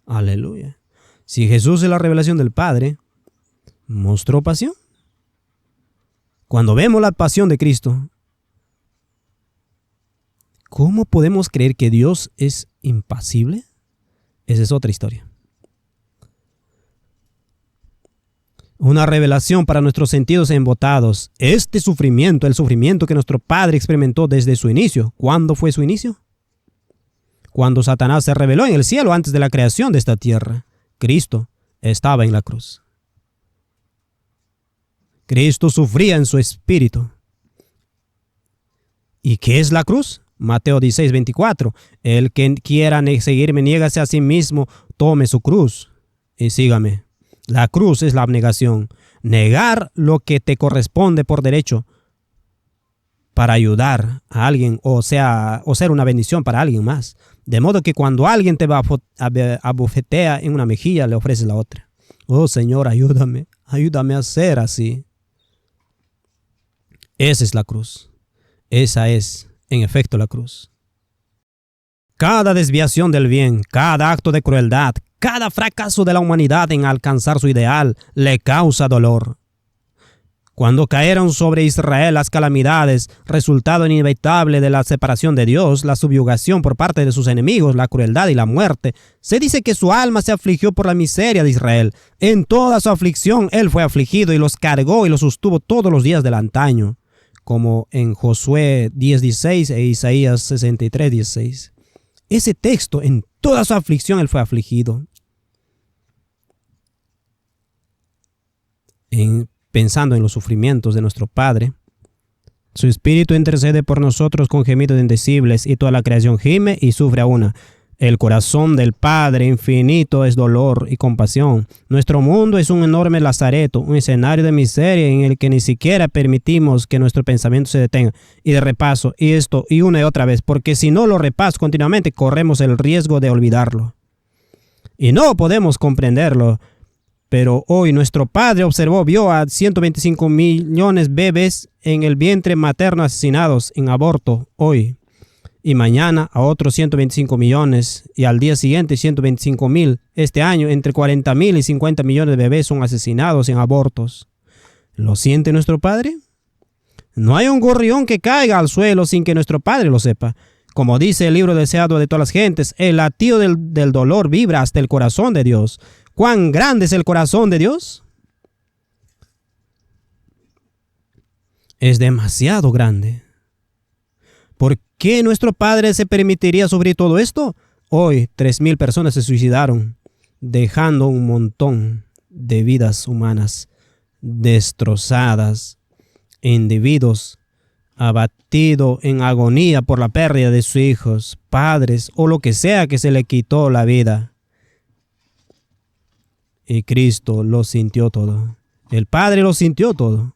Aleluya. Si Jesús es la revelación del Padre, ¿mostró pasión? Cuando vemos la pasión de Cristo, ¿cómo podemos creer que Dios es impasible? Esa es otra historia. Una revelación para nuestros sentidos embotados. Este sufrimiento, el sufrimiento que nuestro Padre experimentó desde su inicio. ¿Cuándo fue su inicio? Cuando Satanás se rebeló en el cielo antes de la creación de esta tierra. Cristo estaba en la cruz. Cristo sufría en su espíritu. ¿Y qué es la cruz? Mateo 16:24. El que quiera seguirme, niégase a sí mismo, tome su cruz y sígame. La cruz es la abnegación. Negar lo que te corresponde por derecho para ayudar a alguien o ser una bendición para alguien más. De modo que cuando alguien te abofetea en una mejilla, le ofreces la otra. Oh Señor, ayúdame a ser así. Esa es la cruz. Esa es, en efecto, la cruz. Cada desviación del bien, cada acto de crueldad, cada fracaso de la humanidad en alcanzar su ideal le causa dolor. Cuando cayeron sobre Israel las calamidades, resultado inevitable de la separación de Dios, la subyugación por parte de sus enemigos, la crueldad y la muerte, se dice que su alma se afligió por la miseria de Israel. En toda su aflicción él fue afligido y los cargó y los sostuvo todos los días del antaño, como en Josué 10:16 e Isaías 63:16. Ese texto, en toda su aflicción él fue afligido. Pensando en los sufrimientos de nuestro Padre, su Espíritu intercede por nosotros con gemidos indecibles y toda la creación gime y sufre a una. El corazón del Padre infinito es dolor y compasión. Nuestro mundo es un enorme lazareto, un escenario de miseria en el que ni siquiera permitimos que nuestro pensamiento se detenga. Y de repaso, y esto y una y otra vez, porque si no lo repaso continuamente, corremos el riesgo de olvidarlo. Y no podemos comprenderlo. Pero hoy nuestro Padre vio a 125 millones de bebés en el vientre materno asesinados en aborto hoy. Y mañana a otros 125 millones y al día siguiente 125,000. Este año entre 40,000 y 50 millones de bebés son asesinados en abortos. ¿Lo siente nuestro Padre? No hay un gorrión que caiga al suelo sin que nuestro Padre lo sepa. Como dice el libro deseado de todas las gentes, el latido del dolor vibra hasta el corazón de Dios. ¿Cuán grande es el corazón de Dios? es demasiado grande. ¿Por qué nuestro Padre se permitiría sufrir todo esto? Hoy 3,000 personas se suicidaron, dejando un montón de vidas humanas destrozadas, individuos abatidos en agonía por la pérdida de sus hijos, padres o lo que sea que se le quitó la vida. Y Cristo lo sintió todo. El Padre lo sintió todo.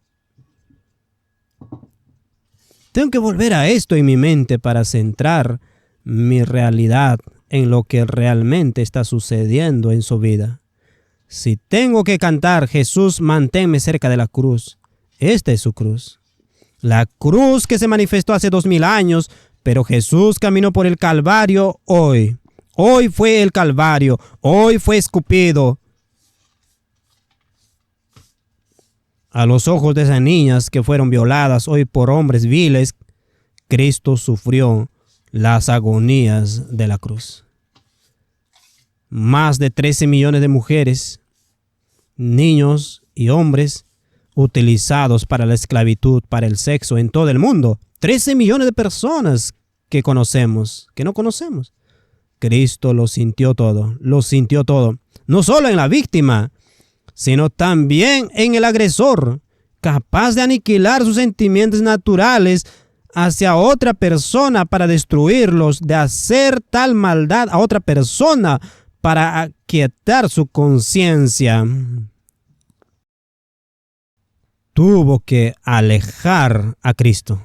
Tengo que volver a esto en mi mente para centrar mi realidad en lo que realmente está sucediendo en su vida. Si tengo que cantar, Jesús, manténme cerca de la cruz. Esta es su cruz. La cruz que se manifestó hace 2,000 años, pero Jesús caminó por el Calvario hoy. Hoy fue el Calvario. Hoy fue escupido. A los ojos de esas niñas que fueron violadas hoy por hombres viles, Cristo sufrió las agonías de la cruz. Más de 13 millones de mujeres, niños y hombres utilizados para la esclavitud, para el sexo en todo el mundo. 13 millones de personas que conocemos, que no conocemos. Cristo lo sintió todo, lo sintió todo. No solo en la víctima, sino también en el agresor, capaz de aniquilar sus sentimientos naturales hacia otra persona para destruirlos, de hacer tal maldad a otra persona para aquietar su conciencia. Tuvo que alejar a Cristo.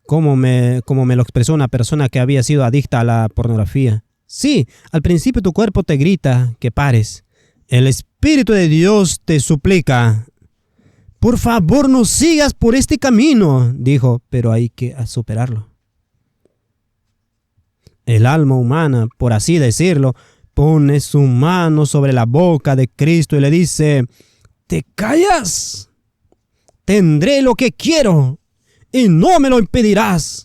Como me lo expresó una persona que había sido adicta a la pornografía. Sí, al principio tu cuerpo te grita que pares. El Espíritu de Dios te suplica: por favor, no sigas por este camino, dijo, pero hay que superarlo. El alma humana, por así decirlo, pone su mano sobre la boca de Cristo y le dice: ¿te callas? Tendré lo que quiero y no me lo impedirás.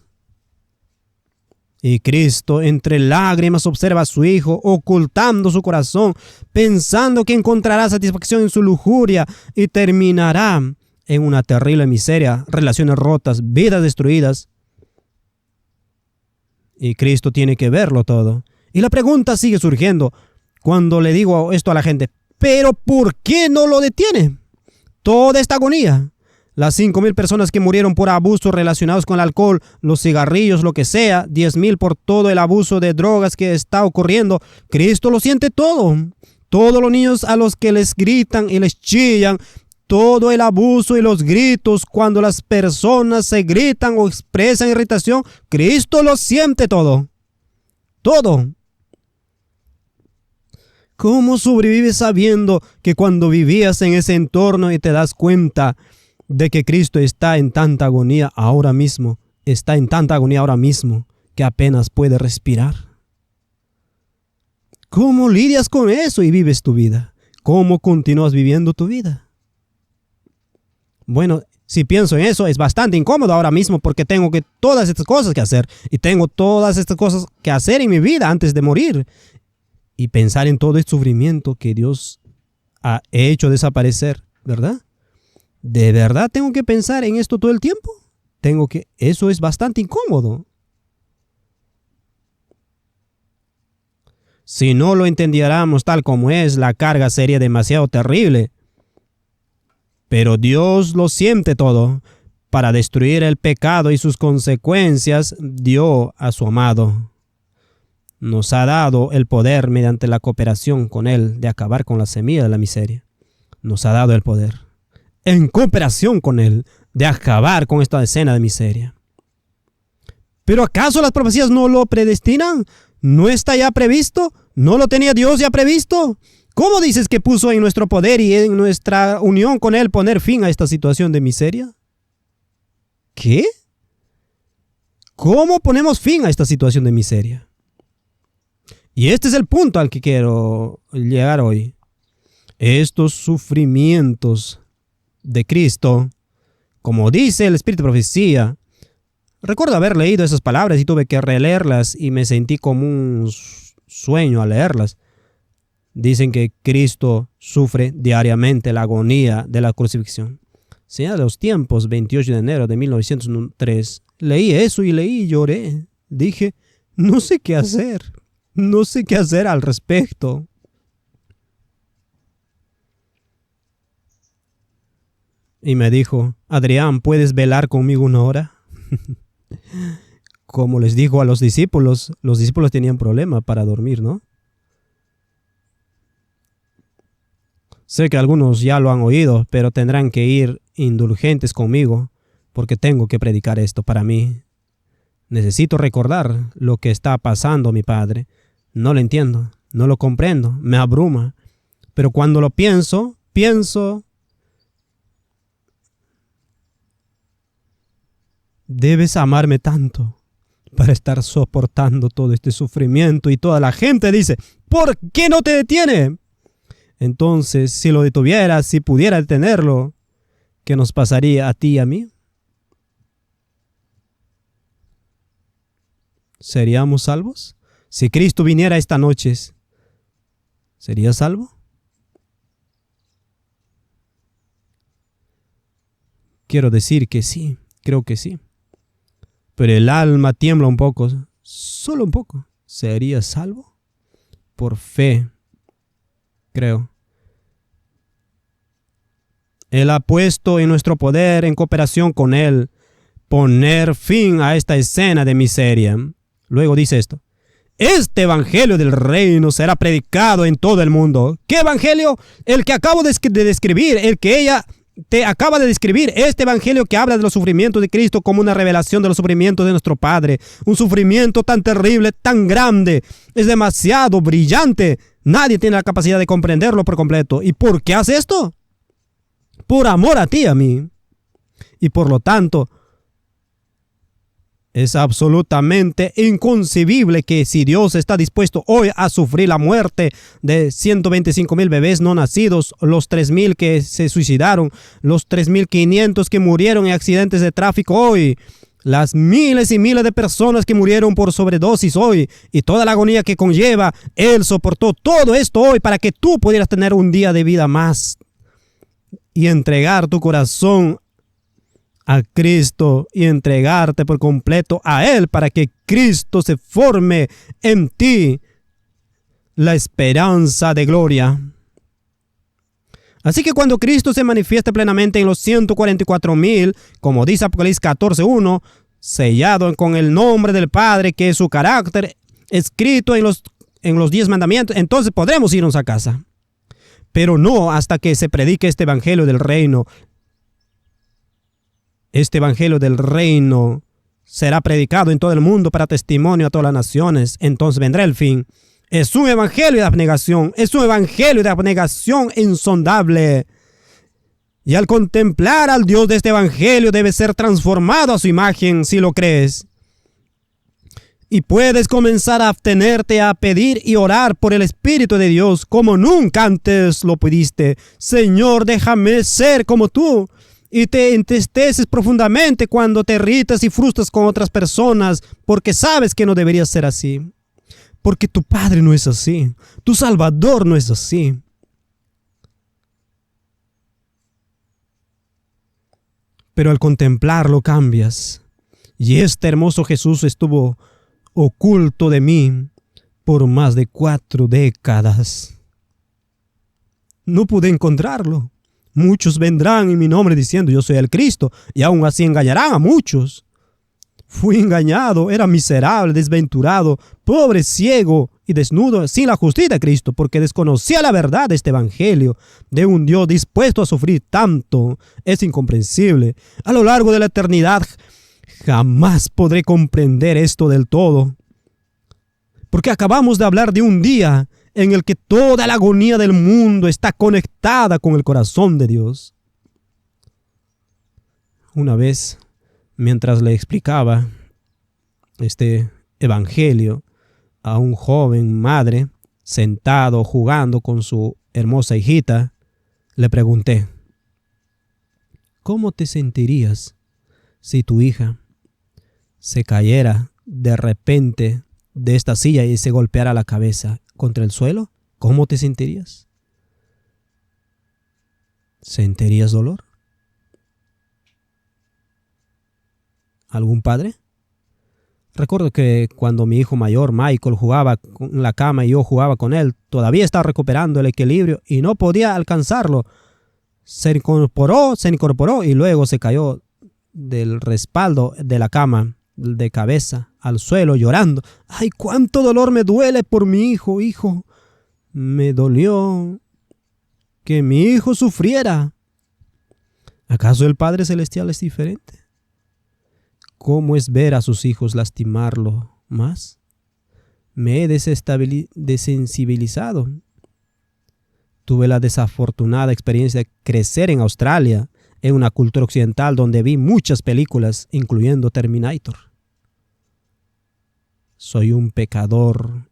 Y Cristo, entre lágrimas, observa a su Hijo, ocultando su corazón, pensando que encontrará satisfacción en su lujuria y terminará en una terrible miseria, relaciones rotas, vidas destruidas. Y Cristo tiene que verlo todo. Y la pregunta sigue surgiendo cuando le digo esto a la gente: ¿pero por qué no lo detiene? Toda esta agonía. Las 5,000 personas que murieron por abusos relacionados con el alcohol, los cigarrillos, lo que sea, 10,000 por todo el abuso de drogas que está ocurriendo. Cristo lo siente todo. Todos los niños a los que les gritan y les chillan, todo el abuso y los gritos cuando las personas se gritan o expresan irritación, Cristo lo siente todo. Todo. ¿Cómo sobrevives sabiendo que cuando vivías en ese entorno y te das cuenta de que Cristo está en tanta agonía ahora mismo, que apenas puede respirar? ¿Cómo lidias con eso y vives tu vida? ¿Cómo continúas viviendo tu vida? Bueno, si pienso en eso, es bastante incómodo ahora mismo porque tengo todas estas cosas que hacer y tengo todas estas cosas que hacer en mi vida antes de morir. Y pensar en todo el sufrimiento que Dios ha hecho desaparecer, ¿verdad? ¿De verdad tengo que pensar en esto todo el tiempo? Eso es bastante incómodo. Si no lo entendiéramos tal como es, la carga sería demasiado terrible. Pero Dios lo siente todo. Para destruir el pecado y sus consecuencias, dio a su amado. Nos ha dado el poder mediante la cooperación con Él de acabar con la semilla de la miseria. Nos ha dado el poder, en cooperación con Él, de acabar con esta escena de miseria. ¿Pero acaso las profecías no lo predestinan? ¿No está ya previsto? ¿No lo tenía Dios ya previsto? ¿Cómo dices que puso en nuestro poder y en nuestra unión con Él poner fin a esta situación de miseria? ¿Qué? ¿Cómo ponemos fin a esta situación de miseria? Y este es el punto al que quiero llegar hoy. Estos sufrimientos de Cristo, como dice el Espíritu de Profecía, recuerdo haber leído esas palabras y tuve que releerlas y me sentí como un sueño al leerlas. Dicen que Cristo sufre diariamente la agonía de la crucifixión. Señal de los tiempos, 28 de enero de 1903. Leí eso y leí y lloré. Dije, no sé qué hacer. No sé qué hacer al respecto. Y me dijo, Adrián, ¿puedes velar conmigo una hora? Como les dijo a los discípulos tenían problema para dormir, ¿no? Sé que algunos ya lo han oído, pero tendrán que ir indulgentes conmigo, porque tengo que predicar esto para mí. Necesito recordar lo que está pasando, mi padre. No lo entiendo, no lo comprendo, me abruma. Pero cuando lo pienso, debes amarme tanto para estar soportando todo este sufrimiento. Y toda la gente dice, ¿por qué no te detiene? Entonces, si lo detuviera, si pudiera detenerlo, ¿qué nos pasaría a ti y a mí? ¿Seríamos salvos? Si Cristo viniera esta noche, ¿sería salvo? Quiero decir que sí, creo que sí. Pero el alma tiembla un poco, solo un poco. ¿Sería salvo? Por fe, creo. Él ha puesto en nuestro poder, en cooperación con Él, poner fin a esta escena de miseria. Luego dice esto. Este evangelio del reino será predicado en todo el mundo. ¿Qué evangelio? El que acabo de describir, el que ella te acaba de describir, este evangelio que habla de los sufrimientos de Cristo como una revelación de los sufrimientos de nuestro Padre. Un sufrimiento tan terrible, tan grande, es demasiado brillante. Nadie tiene la capacidad de comprenderlo por completo. ¿Y por qué hace esto? Por amor a ti y a mí. Y por lo tanto, es absolutamente inconcebible que si Dios está dispuesto hoy a sufrir la muerte de 125,000 bebés no nacidos, los 3,000 que se suicidaron, los 3,500 que murieron en accidentes de tráfico hoy, las miles y miles de personas que murieron por sobredosis hoy y toda la agonía que conlleva, Él soportó todo esto hoy para que tú pudieras tener un día de vida más y entregar tu corazón a Cristo y entregarte por completo a Él para que Cristo se forme en ti la esperanza de gloria. Así que cuando Cristo se manifieste plenamente en los 144,000, como dice Apocalipsis 14:1, sellado con el nombre del Padre, que es su carácter, escrito en los 10 mandamientos, entonces podremos irnos a casa. Pero no hasta que se predique este evangelio del reino. Este evangelio del reino será predicado en todo el mundo para testimonio a todas las naciones. Entonces vendrá el fin. Es un evangelio de abnegación. Es un evangelio de abnegación insondable. Y al contemplar al Dios de este evangelio debes ser transformado a su imagen si lo crees. Y puedes comenzar a abstenerte a pedir y orar por el Espíritu de Dios como nunca antes lo pudiste. Señor, déjame ser como tú. Y te entristeces profundamente cuando te irritas y frustras con otras personas porque sabes que no deberías ser así. Porque tu Padre no es así. Tu Salvador no es así. Pero al contemplarlo cambias. Y este hermoso Jesús estuvo oculto de mí por más de 4 décadas. No pude encontrarlo. Muchos vendrán en mi nombre diciendo yo soy el Cristo y aún así engañarán a muchos. Fui engañado, era miserable, desventurado, pobre, ciego y desnudo sin la justicia de Cristo porque desconocía la verdad de este evangelio de un Dios dispuesto a sufrir tanto. Es incomprensible. A lo largo de la eternidad jamás podré comprender esto del todo. Porque acabamos de hablar de un día en el que toda la agonía del mundo está conectada con el corazón de Dios. Una vez, mientras le explicaba este evangelio a un joven madre sentado jugando con su hermosa hijita, le pregunté, ¿cómo te sentirías si tu hija se cayera de repente de esta silla y se golpeara la cabeza contra el suelo? ¿Cómo te sentirías? ¿Sentirías dolor? ¿Algún padre? Recuerdo que cuando mi hijo mayor, Michael, jugaba en la cama y yo jugaba con él, todavía estaba recuperando el equilibrio y no podía alcanzarlo. Se incorporó y luego se cayó del respaldo de la cama, de cabeza al suelo, llorando. ¡Ay, cuánto dolor me duele por mi hijo, hijo! Me dolió que mi hijo sufriera. ¿Acaso el Padre Celestial es diferente? ¿Cómo es ver a sus hijos lastimarlo más? Me he desensibilizado. Tuve la desafortunada experiencia de crecer en Australia, en una cultura occidental donde vi muchas películas, incluyendo Terminator. Soy un pecador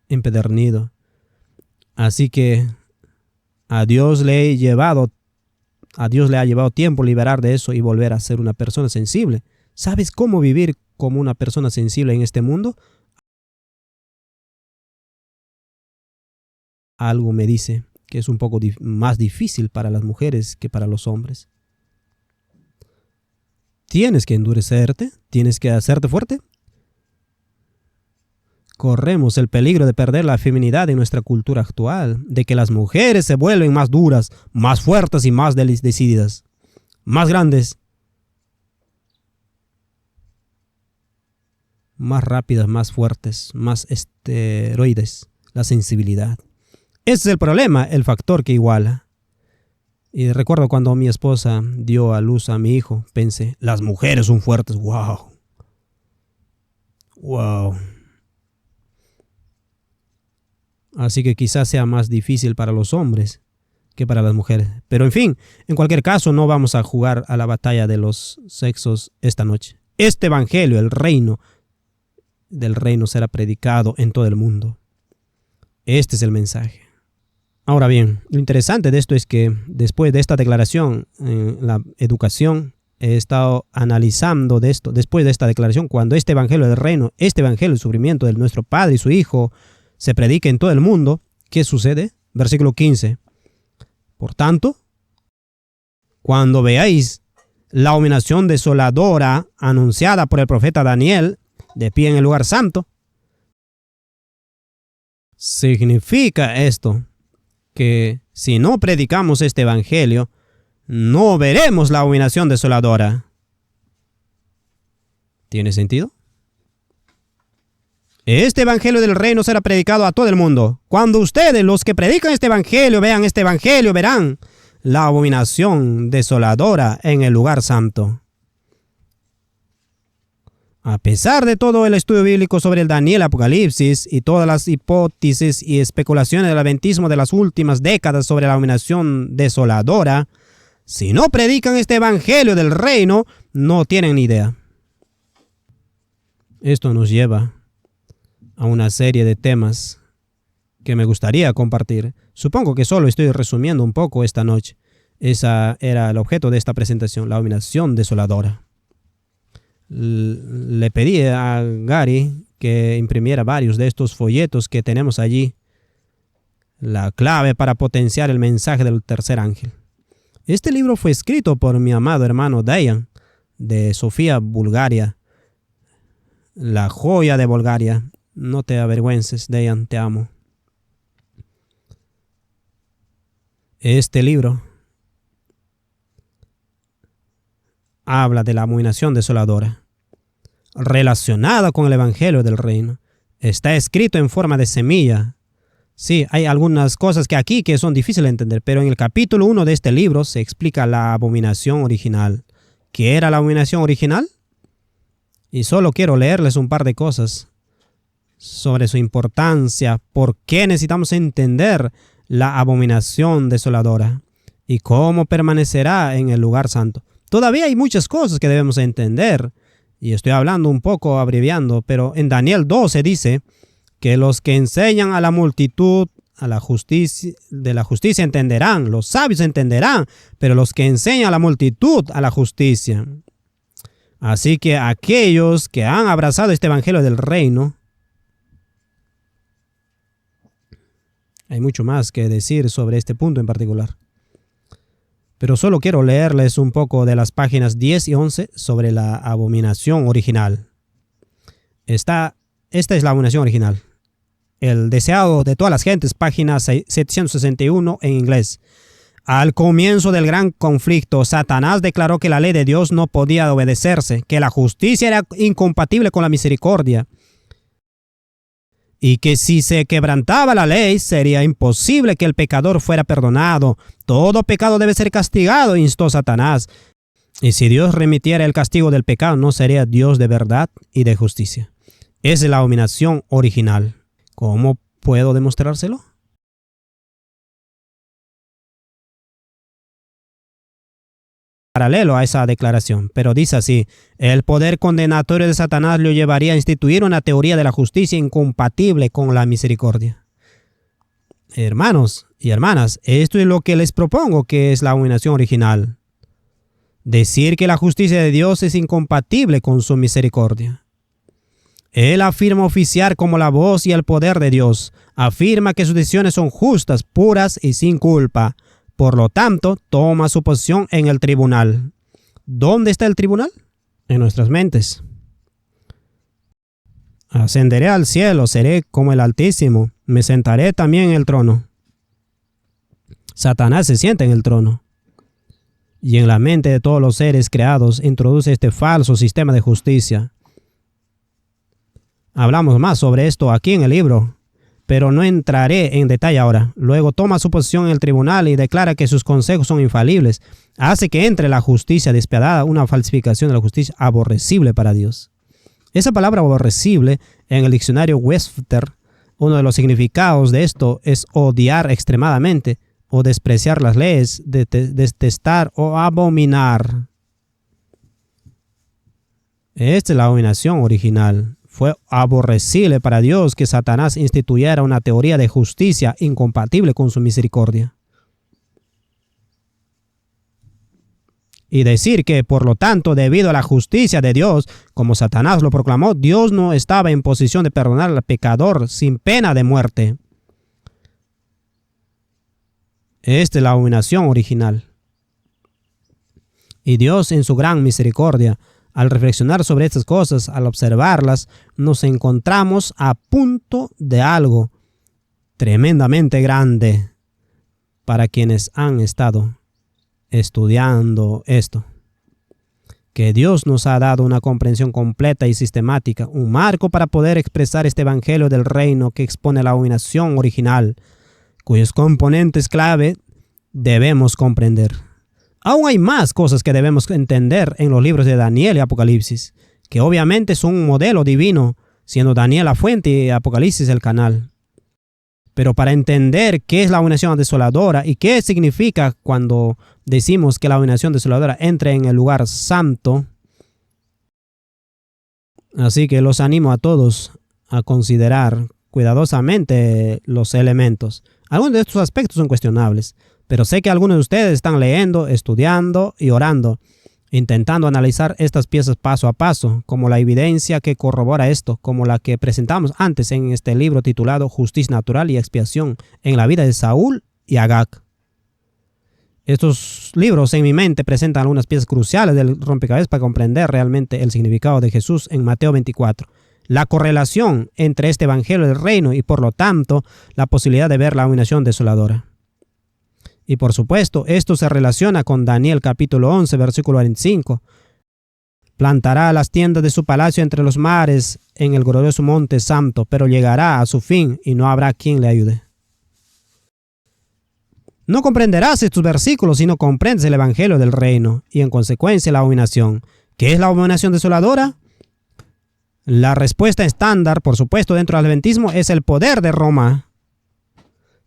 empedernido. Así que a Dios le ha llevado tiempo liberar de eso y volver a ser una persona sensible. ¿Sabes cómo vivir como una persona sensible en este mundo? Algo me dice que es un poco más difícil para las mujeres que para los hombres. Tienes que endurecerte, tienes que hacerte fuerte. Corremos el peligro de perder la feminidad en nuestra cultura actual, de que las mujeres se vuelven más duras, más fuertes y más decididas, más grandes, más rápidas, más fuertes, más esteroides, la sensibilidad. Ese es el problema, el factor que iguala. Y recuerdo cuando mi esposa dio a luz a mi hijo, pensé, las mujeres son fuertes, wow. Wow. Así que quizás sea más difícil para los hombres que para las mujeres. Pero en fin, en cualquier caso, no vamos a jugar a la batalla de los sexos esta noche. Este evangelio, el reino del reino será predicado en todo el mundo. Este es el mensaje. Ahora bien, lo interesante de esto es que después de esta declaración en la educación, he estado analizando de esto, después de esta declaración, cuando este evangelio del reino, este evangelio del sufrimiento de nuestro Padre y su Hijo, se predica en todo el mundo, ¿qué sucede? Versículo 15. Por tanto, cuando veáis la abominación desoladora anunciada por el profeta Daniel, de pie en el lugar santo, significa esto que si no predicamos este evangelio, no veremos la abominación desoladora. ¿Tiene sentido? Este evangelio del reino será predicado a todo el mundo. Cuando ustedes, los que predican este evangelio, vean este evangelio, verán la abominación desoladora en el lugar santo. A pesar de todo el estudio bíblico sobre el Daniel Apocalipsis y todas las hipótesis y especulaciones del adventismo de las últimas décadas sobre la abominación desoladora, si no predican este evangelio del reino, no tienen ni idea. Esto nos lleva a una serie de temas que me gustaría compartir. Supongo que solo estoy resumiendo un poco esta noche. Esa era el objeto de esta presentación, la abominación desoladora. Le pedí a Gary que imprimiera varios de estos folletos que tenemos allí. La clave para potenciar el mensaje del tercer ángel. Este libro fue escrito por mi amado hermano Dayan, de Sofía, Bulgaria. La joya de Bulgaria. No te avergüences, Dayan, te amo. Este libro habla de la abominación desoladora, relacionada con el evangelio del reino. Está escrito en forma de semilla. Sí, hay algunas cosas que aquí que son difíciles de entender, pero en el capítulo 1 de este libro se explica la abominación original. ¿Qué era la abominación original? Y solo quiero leerles un par de cosas sobre su importancia, por qué necesitamos entender la abominación desoladora y cómo permanecerá en el lugar santo. Todavía hay muchas cosas que debemos entender, y estoy hablando un poco abreviando, pero en Daniel 12 dice que los que enseñan a la multitud de la justicia entenderán, los sabios entenderán, pero los que enseñan a la multitud a la justicia. Así que aquellos que han abrazado este evangelio del reino, hay mucho más que decir sobre este punto en particular. Pero solo quiero leerles un poco de las páginas 10 y 11 sobre la abominación original. Esta es la abominación original. El deseado de todas las gentes, página 761 en inglés. Al comienzo del gran conflicto, Satanás declaró que la ley de Dios no podía obedecerse, que la justicia era incompatible con la misericordia, y que si se quebrantaba la ley, sería imposible que el pecador fuera perdonado. Todo pecado debe ser castigado, instó Satanás. Y si Dios remitiera el castigo del pecado, no sería Dios de verdad y de justicia. Esa es la abominación original. ¿Cómo puedo demostrárselo? Paralelo a esa declaración, pero dice así: el poder condenatorio de Satanás lo llevaría a instituir una teoría de la justicia incompatible con la misericordia. Hermanos y hermanas, esto es lo que les propongo, que es la abominación original. Decir que la justicia de Dios es incompatible con su misericordia. Él afirma oficiar como la voz y el poder de Dios. Afirma que sus decisiones son justas, puras y sin culpa. Por lo tanto, toma su posición en el tribunal. ¿Dónde está el tribunal? En nuestras mentes. Ascenderé al cielo, seré como el Altísimo, me sentaré también en el trono. Satanás se sienta en el trono. Y en la mente de todos los seres creados introduce este falso sistema de justicia. Hablamos más sobre esto aquí en el libro, pero no entraré en detalle ahora. Luego toma su posición en el tribunal y declara que sus consejos son infalibles. Hace que entre la justicia despiadada, una falsificación de la justicia aborrecible para Dios. Esa palabra aborrecible en el diccionario Webster, uno de los significados de esto es odiar extremadamente o despreciar las leyes, detestar o abominar. Esta es la abominación original. Fue aborrecible para Dios que Satanás instituyera una teoría de justicia incompatible con su misericordia. Y decir que, por lo tanto, debido a la justicia de Dios, como Satanás lo proclamó, Dios no estaba en posición de perdonar al pecador sin pena de muerte. Esta es la abominación original. Y Dios, en su gran misericordia, al reflexionar sobre estas cosas, al observarlas, nos encontramos a punto de algo tremendamente grande para quienes han estado estudiando esto. Que Dios nos ha dado una comprensión completa y sistemática, un marco para poder expresar este evangelio del reino que expone la abominación original, cuyos componentes clave debemos comprender. Aún hay más cosas que debemos entender en los libros de Daniel y Apocalipsis, que obviamente son un modelo divino, siendo Daniel la fuente y Apocalipsis el canal. Pero para entender qué es la abominación desoladora y qué significa cuando decimos que la abominación desoladora entre en el lugar santo, así que los animo a todos a considerar cuidadosamente los elementos. Algunos de estos aspectos son cuestionables, pero sé que algunos de ustedes están leyendo, estudiando y orando, intentando analizar estas piezas paso a paso, como la evidencia que corrobora esto, como la que presentamos antes en este libro titulado Justicia Natural y Expiación en la vida de Saúl y Agag. Estos libros en mi mente presentan algunas piezas cruciales del rompecabezas para comprender realmente el significado de Jesús en Mateo 24. La correlación entre este evangelio del reino y por lo tanto la posibilidad de ver la abominación desoladora. Y por supuesto, esto se relaciona con Daniel capítulo 11, versículo 25. Plantará las tiendas de su palacio entre los mares en el glorioso monte santo, pero llegará a su fin y no habrá quien le ayude. No comprenderás estos versículos si no comprendes el evangelio del reino y en consecuencia la abominación. ¿Qué es la abominación desoladora? La respuesta estándar, por supuesto, dentro del adventismo es el poder de Roma.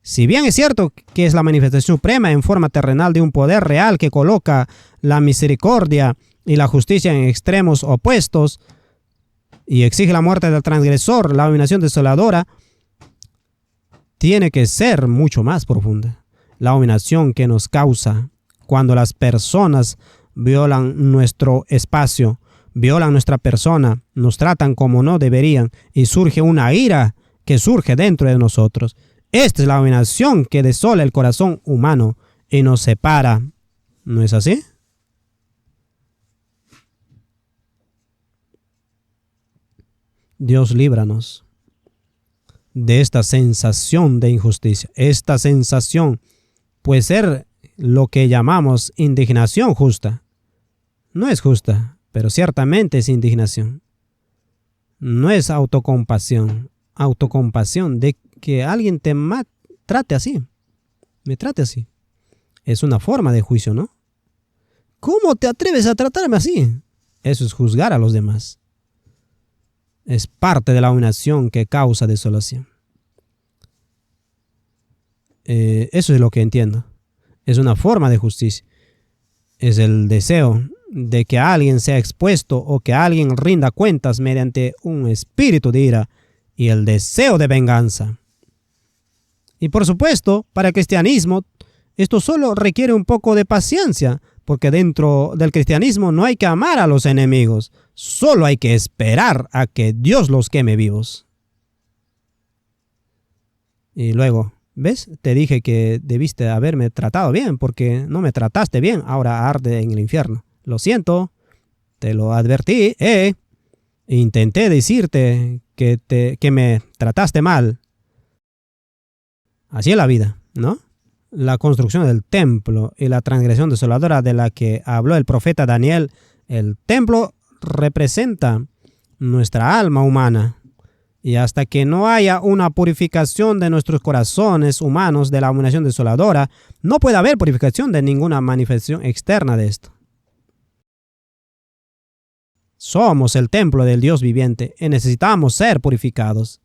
Si bien es cierto que es la manifestación suprema en forma terrenal de un poder real que coloca la misericordia y la justicia en extremos opuestos y exige la muerte del transgresor, la abominación desoladora tiene que ser mucho más profunda. La abominación que nos causa cuando las personas violan nuestro espacio, violan nuestra persona, nos tratan como no deberían y surge una ira que surge dentro de nosotros. Esta es la abominación que desola el corazón humano y nos separa ¿No es así? Dios líbranos de esta sensación de injusticia. Esta sensación puede ser lo que llamamos indignación justa. No es justa, pero ciertamente es indignación. No es autocompasión. Autocompasión de que alguien te trate así. Me trate así. Es una forma de juicio, ¿no? ¿Cómo te atreves a tratarme así? Eso es juzgar a los demás. Es parte de la abominación que causa desolación. Eso es lo que entiendo. Es una forma de justicia. Es el deseo de que alguien sea expuesto o que alguien rinda cuentas mediante un espíritu de ira y el deseo de venganza. Y por supuesto, para el cristianismo, esto solo requiere un poco de paciencia, porque dentro del cristianismo no hay que amar a los enemigos, solo hay que esperar a que Dios los queme vivos. Y luego, ¿ves? Te dije que debiste haberme tratado bien, porque no me trataste bien, ahora arde en el infierno. Lo siento, te lo advertí, Intenté decirte que me trataste mal. Así es la vida, ¿no? La construcción del templo y la transgresión desoladora de la que habló el profeta Daniel, el templo representa nuestra alma humana. Y hasta que no haya una purificación de nuestros corazones humanos de la abominación desoladora, no puede haber purificación de ninguna manifestación externa de esto. Somos el templo del Dios viviente y necesitamos ser purificados.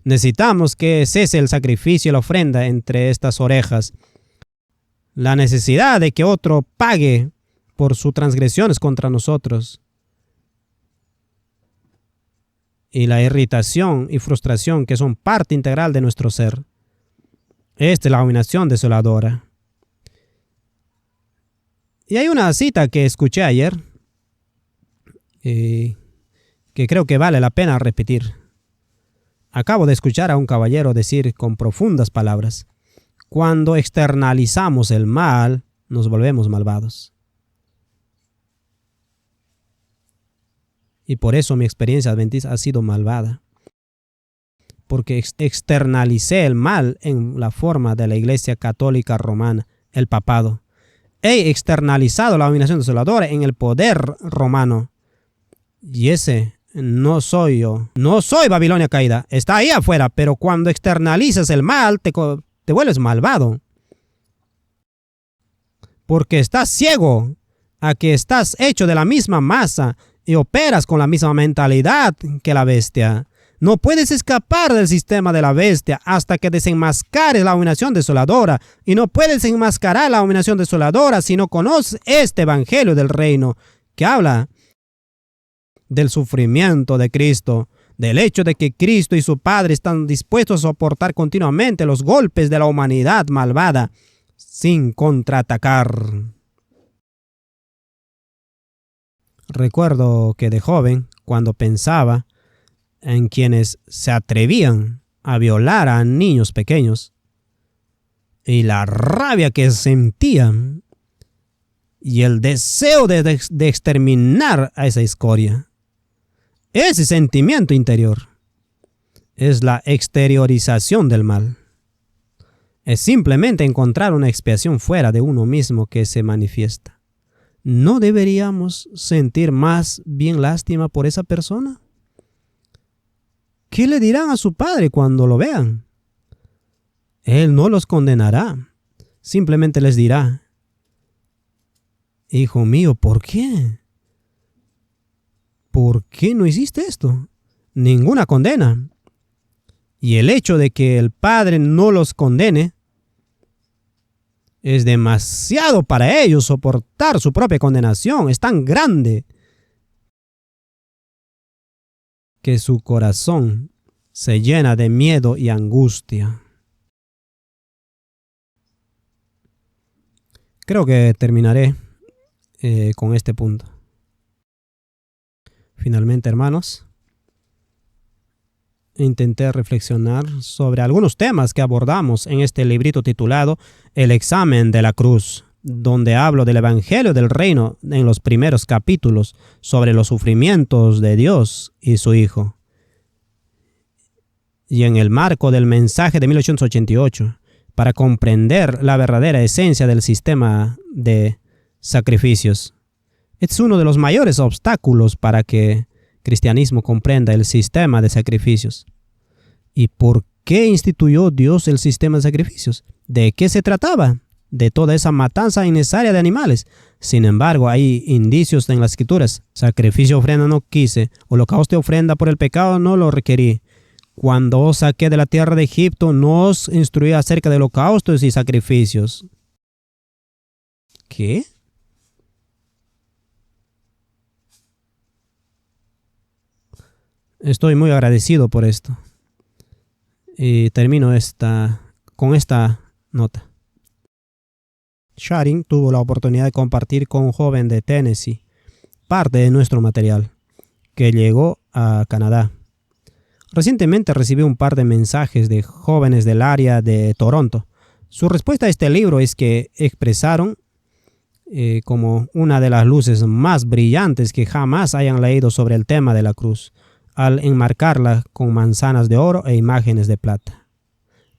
Necesitamos que cese el sacrificio y la ofrenda entre estas orejas. La necesidad de que otro pague por sus transgresiones contra nosotros. Y la irritación y frustración que son parte integral de nuestro ser. Esta es la abominación desoladora. Y hay una cita que escuché ayer que creo que vale la pena repetir. Acabo de escuchar a un caballero decir con profundas palabras: cuando externalizamos el mal, nos volvemos malvados. Y por eso mi experiencia adventista ha sido malvada. Porque externalicé el mal en la forma de la Iglesia Católica Romana, el papado. He externalizado la abominación desoladora en el poder romano. Y ese no soy yo. No soy Babilonia caída. Está ahí afuera, pero cuando externalizas el mal, te vuelves malvado. Porque estás ciego a que estás hecho de la misma masa y operas con la misma mentalidad que la bestia. No puedes escapar del sistema de la bestia hasta que desenmascares la abominación desoladora. Y no puedes enmascarar la abominación desoladora si no conoces este evangelio del reino que habla del sufrimiento de Cristo, del hecho de que Cristo y su Padre están dispuestos a soportar continuamente los golpes de la humanidad malvada sin contraatacar. Recuerdo que de joven, cuando pensaba en quienes se atrevían a violar a niños pequeños y la rabia que sentían y el deseo de exterminar a esa escoria. Ese sentimiento interior es la exteriorización del mal. Es simplemente encontrar una expiación fuera de uno mismo que se manifiesta. ¿No deberíamos sentir más bien lástima por esa persona? ¿Qué le dirán a su padre cuando lo vean? Él no los condenará. Simplemente les dirá: hijo mío, ¿por qué? ¿Por qué no hiciste esto? Ninguna condena. Y el hecho de que el Padre no los condene es demasiado para ellos soportar su propia condenación. Es tan grande que su corazón se llena de miedo y angustia. Creo que terminaré con este punto. Finalmente, hermanos, intenté reflexionar sobre algunos temas que abordamos en este librito titulado El examen de la cruz donde hablo del Evangelio del Reino en los primeros capítulos sobre los sufrimientos de Dios y su Hijo. Y en el marco del mensaje de 1888, para comprender la verdadera esencia del sistema de sacrificios. Es uno de los mayores obstáculos para que el cristianismo comprenda el sistema de sacrificios. ¿Y por qué instituyó Dios el sistema de sacrificios? ¿De qué se trataba? De toda esa matanza innecesaria de animales. Sin embargo, hay indicios en las escrituras. Sacrificio, ofrenda no quise, holocausto y ofrenda por el pecado no lo requerí. Cuando os saqué de la tierra de Egipto, no os instruí acerca de holocaustos y sacrificios. ¿Qué? Estoy muy agradecido por esto. Y termino con esta nota. Sharing tuvo la oportunidad de compartir con un joven de Tennessee parte de nuestro material, que llegó a Canadá. Recientemente recibí un par de mensajes de jóvenes del área de Toronto. Su respuesta a este libro es que expresaron como una de las luces más brillantes que jamás hayan leído sobre el tema de la cruz, al enmarcarla con manzanas de oro e imágenes de plata,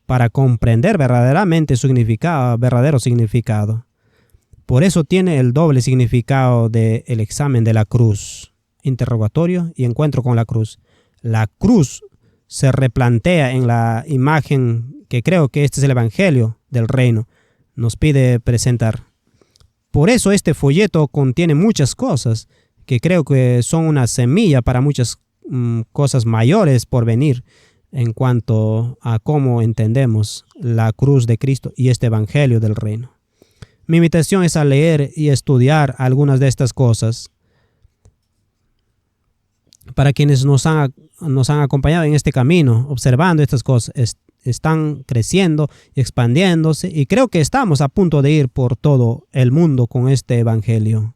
para comprender verdaderamente su verdadero significado. Por eso tiene el doble significado del examen de la cruz, interrogatorio y encuentro con la cruz. La cruz se replantea en la imagen que creo que este es el Evangelio del Reino, nos pide presentar. Por eso este folleto contiene muchas cosas que creo que son una semilla para muchas cosas mayores por venir en cuanto a cómo entendemos la cruz de Cristo y este Evangelio del Reino. Mi invitación es a leer y estudiar algunas de estas cosas. Para quienes nos han acompañado en este camino, observando estas cosas, están creciendo y expandiéndose, y creo que estamos a punto de ir por todo el mundo con este Evangelio.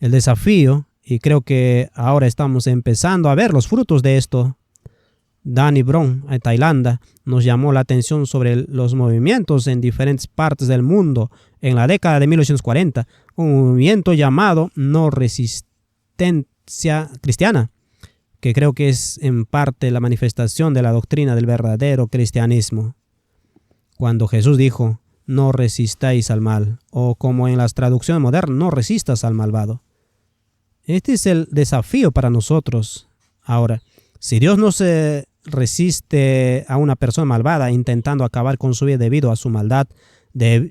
El desafío, y creo que ahora estamos empezando a ver los frutos de esto. Danny Brown, en Tailandia, nos llamó la atención sobre los movimientos en diferentes partes del mundo en la década de 1840, un movimiento llamado no resistencia cristiana, que creo que es en parte la manifestación de la doctrina del verdadero cristianismo. Cuando Jesús dijo, no resistáis al mal, o como en las traducciones modernas, no resistas al malvado. Este es el desafío para nosotros. Ahora, si Dios no se resiste a una persona malvada intentando acabar con su vida debido a su maldad,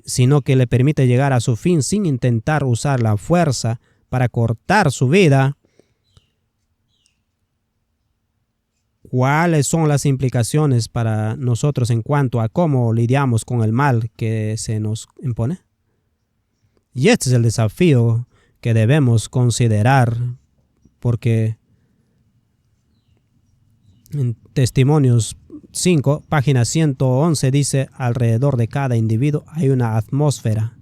sino que le permite llegar a su fin sin intentar usar la fuerza para cortar su vida, ¿cuáles son las implicaciones para nosotros en cuanto a cómo lidiamos con el mal que se nos impone? Y este es el desafío que debemos considerar, porque en Testimonios 5, página 111, dice, alrededor de cada individuo hay una atmósfera.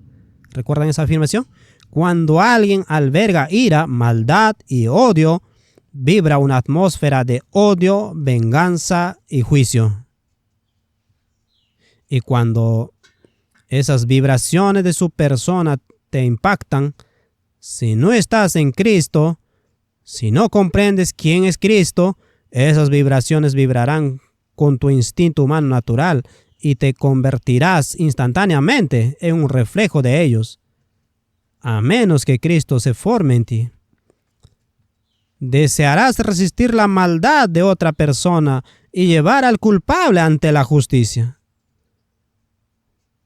¿Recuerdan esa afirmación? Cuando alguien alberga ira, maldad y odio, vibra una atmósfera de odio, venganza y juicio. Y cuando esas vibraciones de su persona te impactan, si no estás en Cristo, si no comprendes quién es Cristo, esas vibraciones vibrarán con tu instinto humano natural y te convertirás instantáneamente en un reflejo de ellos, a menos que Cristo se forme en ti. Desearás resistir la maldad de otra persona y llevar al culpable ante la justicia.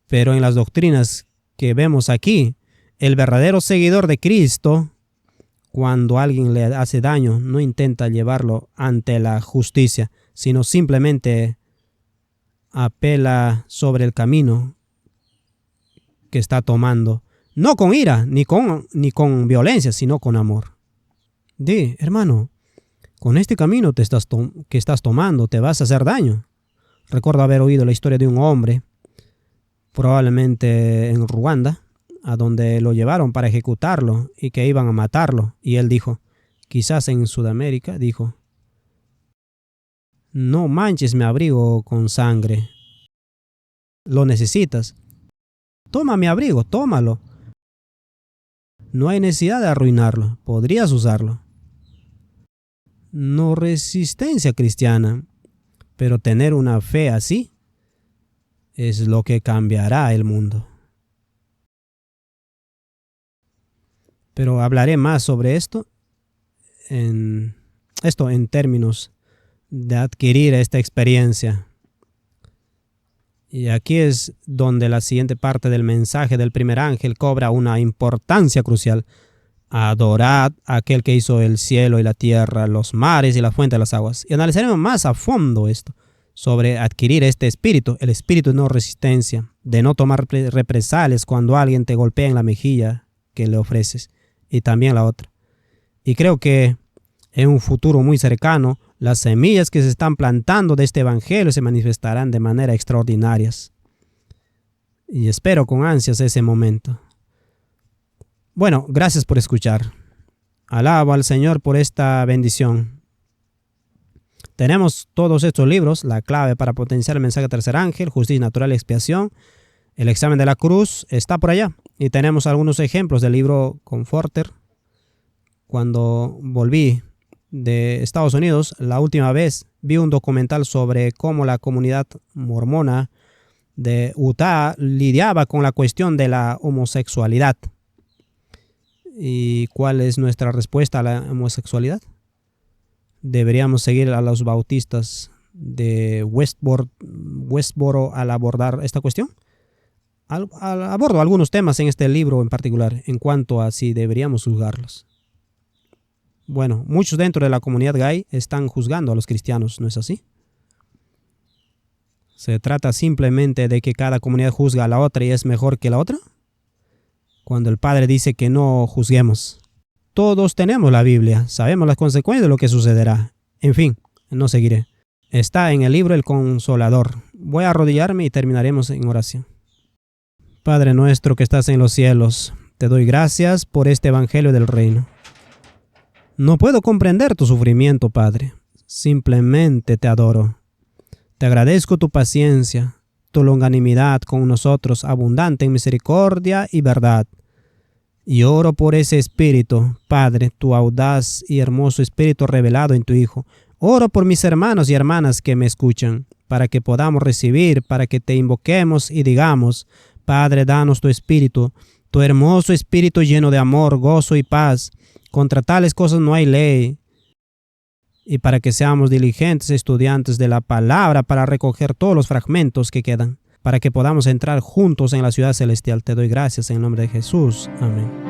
Pero en las doctrinas que vemos aquí, el verdadero seguidor de Cristo, cuando alguien le hace daño, no intenta llevarlo ante la justicia, sino simplemente apela sobre el camino que está tomando, no con ira ni con violencia, sino con amor. Hermano, con este camino que estás tomando te vas a hacer daño. Recuerdo haber oído la historia de un hombre, probablemente en Ruanda, a donde lo llevaron para ejecutarlo y que iban a matarlo. Y él dijo, quizás en Sudamérica, dijo, no manches mi abrigo con sangre. Lo necesitas. Toma mi abrigo, tómalo. No hay necesidad de arruinarlo, podrías usarlo. No resistencia cristiana, pero tener una fe así es lo que cambiará el mundo. Pero hablaré más sobre esto en términos de adquirir esta experiencia. Y aquí es donde la siguiente parte del mensaje del primer ángel cobra una importancia crucial. Adorad a aquel que hizo el cielo y la tierra, los mares y la fuente de las aguas. Y analizaremos más a fondo esto, sobre adquirir este espíritu, el espíritu de no resistencia, de no tomar represalias cuando alguien te golpea en la mejilla que le ofreces, y también la otra. Y creo que en un futuro muy cercano, las semillas que se están plantando de este evangelio se manifestarán de manera extraordinaria. Y espero con ansias ese momento. Bueno, gracias por escuchar. Alabo al Señor por esta bendición. Tenemos todos estos libros: La clave para potenciar el mensaje del tercer ángel, Justicia natural y expiación, El examen de la cruz, está por allá. Y tenemos algunos ejemplos del libro Comforter. Cuando volví de Estados Unidos, la última vez vi un documental sobre cómo la comunidad mormona de Utah lidiaba con la cuestión de la homosexualidad. ¿Y cuál es nuestra respuesta a la homosexualidad? Deberíamos seguir a los bautistas de Westboro al abordar esta cuestión. Abordo algunos temas en este libro en particular, en cuanto a si deberíamos juzgarlos. Bueno, muchos dentro de la comunidad gay están juzgando a los cristianos, ¿no es así? ¿Se trata simplemente de que cada comunidad juzga a la otra y es mejor que la otra? Cuando el Padre dice que no juzguemos. Todos tenemos la Biblia, sabemos las consecuencias de lo que sucederá. En fin, no seguiré. Está en el libro El Consolador. Voy a arrodillarme y terminaremos en oración. Padre nuestro que estás en los cielos, te doy gracias por este evangelio del reino. No puedo comprender tu sufrimiento, Padre. Simplemente te adoro. Te agradezco tu paciencia, tu longanimidad con nosotros, abundante en misericordia y verdad. Y oro por ese espíritu, Padre, tu audaz y hermoso espíritu revelado en tu Hijo. Oro por mis hermanos y hermanas que me escuchan, para que podamos recibir, para que te invoquemos y digamos: Padre, danos tu espíritu, tu hermoso espíritu lleno de amor, gozo y paz. Contra tales cosas no hay ley. Y para que seamos diligentes estudiantes de la palabra para recoger todos los fragmentos que quedan, para que podamos entrar juntos en la ciudad celestial. Te doy gracias en el nombre de Jesús. Amén.